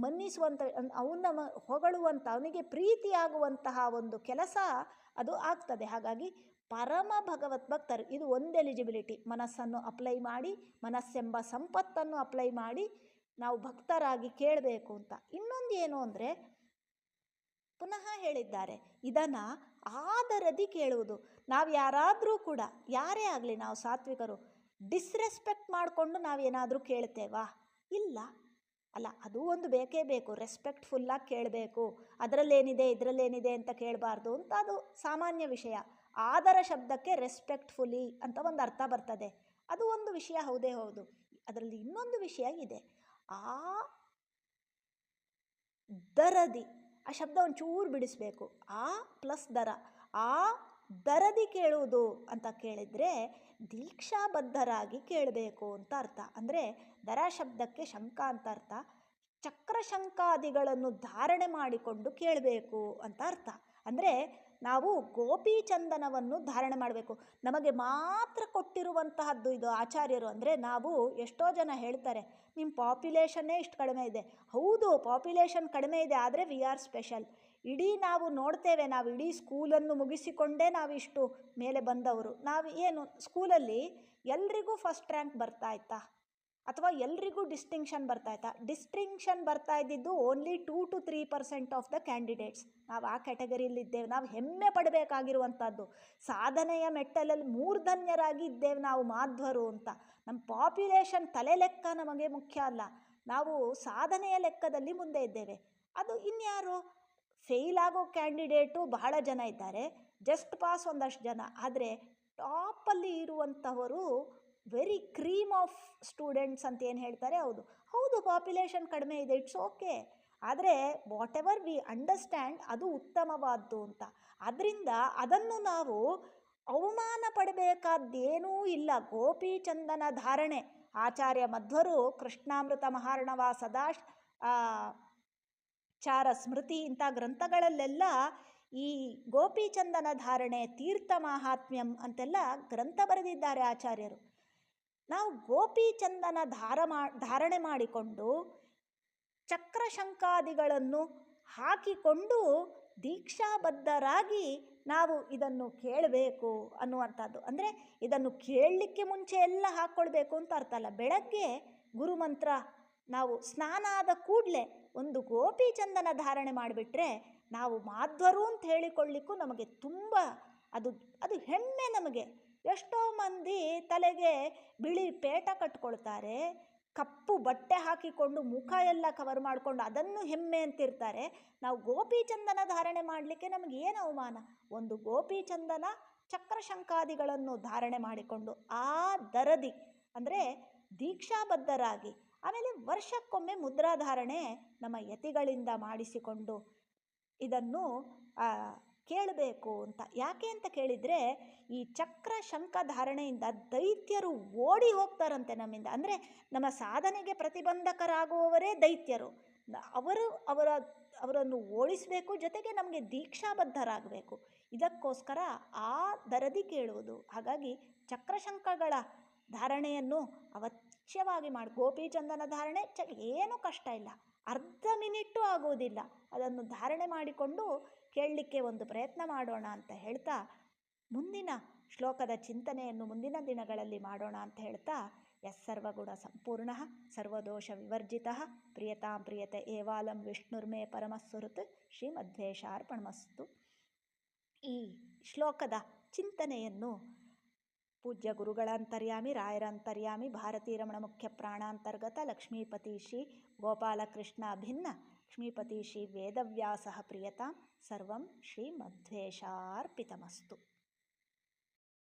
[SPEAKER 1] ಮನ್ನಿಸುವಂಥ, ಅವನ ಹೊಗಳುವಂಥ, ಅವನಿಗೆ ಪ್ರೀತಿಯಾಗುವಂತಹ ಒಂದು ಕೆಲಸ ಅದು ಆಗ್ತದೆ. ಹಾಗಾಗಿ ಪರಮ ಭಗವತ್ ಭಕ್ತರು, ಇದು ಒಂದು ಎಲಿಜಿಬಿಲಿಟಿ. ಮನಸ್ಸನ್ನು ಅಪ್ಲೈ ಮಾಡಿ, ಮನಸ್ಸೆಂಬ ಸಂಪತ್ತನ್ನು ಅಪ್ಲೈ ಮಾಡಿ ನಾವು ಭಕ್ತರಾಗಿ ಕೇಳಬೇಕು ಅಂತ. ಇನ್ನೊಂದು ಏನು ಅಂದರೆ ಪುನಃ ಹೇಳಿದ್ದಾರೆ, ಇದನ್ನು ಆದರದಿ ಕೇಳುವುದು. ನಾವು ಯಾರಾದರೂ ಕೂಡ, ಯಾರೇ ಆಗಲಿ, ನಾವು ಸಾತ್ವಿಕರು ಡಿಸ್ರೆಸ್ಪೆಕ್ಟ್ ಮಾಡಿಕೊಂಡು ನಾವೇನಾದರೂ ಕೇಳ್ತೇವಾ? ಇಲ್ಲ ಅಲ್ಲ, ಅದು ಒಂದು ಬೇಕೇ ಬೇಕು, ರೆಸ್ಪೆಕ್ಟ್ಫುಲ್ಲಾಗಿ ಕೇಳಬೇಕು. ಅದರಲ್ಲೇನಿದೆ ಇದರಲ್ಲೇನಿದೆ ಅಂತ ಕೇಳಬಾರ್ದು ಅಂತ ಅದು ಸಾಮಾನ್ಯ ವಿಷಯ. ಆದರ ಶಬ್ದಕ್ಕೆ ರೆಸ್ಪೆಕ್ಟ್ಫುಲಿ ಅಂತ ಒಂದು ಅರ್ಥ ಬರ್ತದೆ, ಅದು ಒಂದು ವಿಷಯ ಹೌದೇ ಹೌದು. ಅದರಲ್ಲಿ ಇನ್ನೊಂದು ವಿಷಯ ಇದೆ, ಆ ದರದಿ, ಆ ಶಬ್ದ ಒಂಚೂರು ಬಿಡಿಸ್ಬೇಕು. ಆ ಪ್ಲಸ್ ದರ, ಆ ದರದಿ ಕೇಳುವುದು ಅಂತ ಕೇಳಿದರೆ ದೀಕ್ಷಾಬದ್ಧರಾಗಿ ಕೇಳಬೇಕು ಅಂತ ಅರ್ಥ. ಅಂದರೆ ದರ ಶಬ್ದಕ್ಕೆ ಶಂಕ ಅಂತ ಅರ್ಥ, ಚಕ್ರಶಂಕಾದಿಗಳನ್ನು ಧಾರಣೆ ಮಾಡಿಕೊಂಡು ಕೇಳಬೇಕು ಅಂತ ಅರ್ಥ. ಅಂದರೆ ನಾವು ಗೋಪೀಚಂದನವನ್ನು ಧಾರಣೆ ಮಾಡಬೇಕು. ನಮಗೆ ಮಾತ್ರ ಕೊಟ್ಟಿರುವಂತಹದ್ದು ಇದು ಆಚಾರ್ಯರು. ಅಂದರೆ ನಾವು ಎಷ್ಟೋ ಜನ ಹೇಳ್ತಾರೆ, ನಿಮ್ಮ ಪಾಪ್ಯುಲೇಷನ್ನೇ ಇಷ್ಟು ಕಡಿಮೆ ಇದೆ. ಹೌದು, ಪಾಪ್ಯುಲೇಷನ್ ಕಡಿಮೆ ಇದೆ, ಆದರೆ ವಿ ಆರ್ ಸ್ಪೆಷಲ್. ಇಡೀ ನಾವು ನೋಡ್ತೇವೆ, ನಾವು ಇಡೀ ಸ್ಕೂಲನ್ನು ಮುಗಿಸಿಕೊಂಡೇ ನಾವಿಷ್ಟು ಮೇಲೆ ಬಂದವರು. ನಾವು ಏನು ಸ್ಕೂಲಲ್ಲಿ ಎಲ್ರಿಗೂ ಫಸ್ಟ್ ರ್ಯಾಂಕ್ ಬರ್ತಾ ಇತ್ತಾ? ಅಥವಾ ಎಲ್ರಿಗೂ ಡಿಸ್ಟಿಂಕ್ಷನ್ ಬರ್ತಾ ಇತ್ತಾ? ಡಿಸ್ಟಿಂಕ್ಷನ್ ಬರ್ತಾ ಇದ್ದಿದ್ದು ಓನ್ಲಿ 2-3% ಆಫ್ ದ ಕ್ಯಾಂಡಿಡೇಟ್ಸ್. ನಾವು ಆ ಕ್ಯಾಟಗರಿಯಲ್ಲಿದ್ದೇವೆ. ನಾವು ಹೆಮ್ಮೆ ಪಡಬೇಕಾಗಿರುವಂಥದ್ದು, ಸಾಧನೆಯ ಮೆಟ್ಟಲಲ್ಲಿ ಮೂರ್ಧನ್ಯರಾಗಿ ಇದ್ದೇವೆ ನಾವು ಮಾಧ್ವರು ಅಂತ. ನಮ್ಮ ಪಾಪ್ಯುಲೇಷನ್ ತಲೆ ಲೆಕ್ಕ ನಮಗೆ ಮುಖ್ಯ ಅಲ್ಲ, ನಾವು ಸಾಧನೆಯ ಲೆಕ್ಕದಲ್ಲಿ ಮುಂದೆ ಇದ್ದೇವೆ. ಅದು ಇನ್ಯಾರು? ಫೇಲ್ ಆಗೋ ಕ್ಯಾಂಡಿಡೇಟು ಬಹಳ ಜನ ಇದ್ದಾರೆ, ಜಸ್ಟ್ ಪಾಸ್ ಒಂದಷ್ಟು ಜನ. ಆದರೆ ಟಾಪಲ್ಲಿ ಇರುವಂಥವರು ವೆರಿ ಕ್ರೀಮ್ ಆಫ್ ಸ್ಟೂಡೆಂಟ್ಸ್ ಅಂತ ಏನು ಹೇಳ್ತಾರೆ, ಹೌದು ಹೌದು, ಪಾಪ್ಯುಲೇಷನ್ ಕಡಿಮೆ ಇದೆ, ಇಟ್ಸ್ ಓಕೆ. ಆದರೆ ವಾಟ್ ಎವರ್ ವಿ ಅಂಡರ್ಸ್ಟ್ಯಾಂಡ್, ಅದು ಉತ್ತಮವಾದ್ದು ಅಂತ. ಅದರಿಂದ ಅದನ್ನು ನಾವು ಅವಮಾನ ಪಡಬೇಕಾದ್ದೇನೂ ಇಲ್ಲ. ಗೋಪೀಚಂದನ ಧಾರಣೆ ಆಚಾರ್ಯ ಮಧ್ವರು ಕೃಷ್ಣಾಮೃತ ಮಹಾರ್ಣವ ಸದಾ ಚಾರ ಸ್ಮೃತಿ ಇಂಥ ಗ್ರಂಥಗಳಲ್ಲೆಲ್ಲ ಈ ಗೋಪೀಚಂದನ ಧಾರಣೆ, ತೀರ್ಥ ಮಾಹಾತ್ಮ್ಯಂ ಅಂತೆಲ್ಲ ಗ್ರಂಥ ಬರೆದಿದ್ದಾರೆ ಆಚಾರ್ಯರು. ನಾವು ಗೋಪೀಚಂದನ ಧಾರಣೆ ಮಾಡಿಕೊಂಡು ಚಕ್ರಶಂಕಾದಿಗಳನ್ನು ಹಾಕಿಕೊಂಡು ದೀಕ್ಷಾಬದ್ಧರಾಗಿ ನಾವು ಇದನ್ನು ಕೇಳಬೇಕು ಅನ್ನುವಂಥದ್ದು. ಅಂದರೆ ಇದನ್ನು ಕೇಳಲಿಕ್ಕೆ ಮುಂಚೆ ಎಲ್ಲ ಹಾಕ್ಕೊಳ್ಬೇಕು ಅಂತ ಅರ್ಥ ಅಲ್ಲ. ಬೆಳಗ್ಗೆ ಗುರುಮಂತ್ರ ನಾವು ಸ್ನಾನ ಆದ ಕೂಡಲೇ ಒಂದು ಗೋಪೀಚಂದನ ಧಾರಣೆ ಮಾಡಿಬಿಟ್ರೆ ನಾವು ಮಾಧ್ವರು ಅಂತ ಹೇಳಿಕೊಳ್ಳಿಕ್ಕೂ ನಮಗೆ ತುಂಬ ಅದು ಹೆಮ್ಮೆ ನಮಗೆ. ಎಷ್ಟೋ ಮಂದಿ ತಲೆಗೆ ಬಿಳಿ ಪೇಟ ಕಟ್ಕೊಳ್ತಾರೆ, ಕಪ್ಪು ಬಟ್ಟೆ ಹಾಕಿಕೊಂಡು ಮುಖ ಎಲ್ಲ ಕವರ್ ಮಾಡಿಕೊಂಡು ಅದನ್ನು ಹೆಮ್ಮೆ ಅಂತಿರ್ತಾರೆ. ನಾವು ಗೋಪೀಚಂದನ ಧಾರಣೆ ಮಾಡಲಿಕ್ಕೆ ನಮಗೆ ಏನು ಅವಮಾನ? ಒಂದು ಗೋಪೀಚಂದನ ಚಕ್ರಶಂಕಾದಿಗಳನ್ನು ಧಾರಣೆ ಮಾಡಿಕೊಂಡು ಆ ದರದಿ ಅಂದರೆ ದೀಕ್ಷಾಬದ್ಧರಾಗಿ, ಆಮೇಲೆ ವರ್ಷಕ್ಕೊಮ್ಮೆ ಮುದ್ರಾಧಾರಣೆ ನಮ್ಮ ಯತಿಗಳಿಂದ ಮಾಡಿಸಿಕೊಂಡು ಇದನ್ನು ಕೇಳಬೇಕು ಅಂತ. ಯಾಕೆ ಅಂತ ಕೇಳಿದರೆ, ಈ ಚಕ್ರ ಶಂಖ ಧಾರಣೆಯಿಂದ ದೈತ್ಯರು ಓಡಿ ಹೋಗ್ತಾರಂತೆ ನಮ್ಮಿಂದ. ಅಂದರೆ ನಮ್ಮ ಸಾಧನೆಗೆ ಪ್ರತಿಬಂಧಕರಾಗುವವರೇ ದೈತ್ಯರು. ಅವರನ್ನು ಓಡಿಸಬೇಕು, ಜೊತೆಗೆ ನಮಗೆ ದೀಕ್ಷಾಬದ್ಧರಾಗಬೇಕು. ಇದಕ್ಕೋಸ್ಕರ ಆ ದರದಿ ಕೇಳುವುದು. ಹಾಗಾಗಿ ಚಕ್ರಶಂಖಗಳ ಧಾರಣೆಯನ್ನು ಅವಶ್ಯವಾಗಿ ಮಾಡಿ, ಗೋಪೀಚಂದನ ಧಾರಣೆ ಏನೂ ಕಷ್ಟ ಇಲ್ಲ, ಅರ್ಧ ಮಿನಿಟ್ಟು ಆಗುವುದಿಲ್ಲ. ಅದನ್ನು ಧಾರಣೆ ಮಾಡಿಕೊಂಡು ಕೇಳಲಿಕ್ಕೆ ಒಂದು ಪ್ರಯತ್ನ ಮಾಡೋಣ ಅಂತ ಹೇಳ್ತಾ, ಮುಂದಿನ ಶ್ಲೋಕದ ಚಿಂತನೆಯನ್ನು ಮುಂದಿನ ದಿನಗಳಲ್ಲಿ ಮಾಡೋಣ ಅಂತ ಹೇಳ್ತಾ, ಯಸ್ಸರ್ವಗುಣ ಸಂಪೂರ್ಣ ಸರ್ವದೋಷ ವಿವರ್ಜಿತ ಪ್ರಿಯತಾಂ ಪ್ರಿಯತೆ ಏವಾಲಂ ವಿಷ್ಣುರ್ಮೇ ಪರಮಸ್ಸುಹೃತ್ ಶ್ರೀಮಧ್ವೇಷಾರ್ಪಣಮಸ್ತು. ಈ ಶ್ಲೋಕದ ಚಿಂತನೆಯನ್ನು ಪೂಜ್ಯ ಗುರುಗಳಂತರ್ಯಾಮಿ ರಾಯರಂತರ್ಯಾಮಿ ಭಾರತೀ ರಮಣ ಮುಖ್ಯ ಪ್ರಾಣಾಂತರ್ಗತ ಲಕ್ಷ್ಮೀಪತಿ ಶ್ರೀ ಗೋಪಾಲಕೃಷ್ಣ ಭಿನ್ನ ಲಕ್ಷ್ಮೀಪತಿ ಶ್ರೀ ವೇದವ್ಯಾಸ ಪ್ರಿಯತಾಂ ಸರ್ವಂ ಶ್ರೀಮಧ್ವೇಷಾರ್ಪಿತಮಸ್ತು.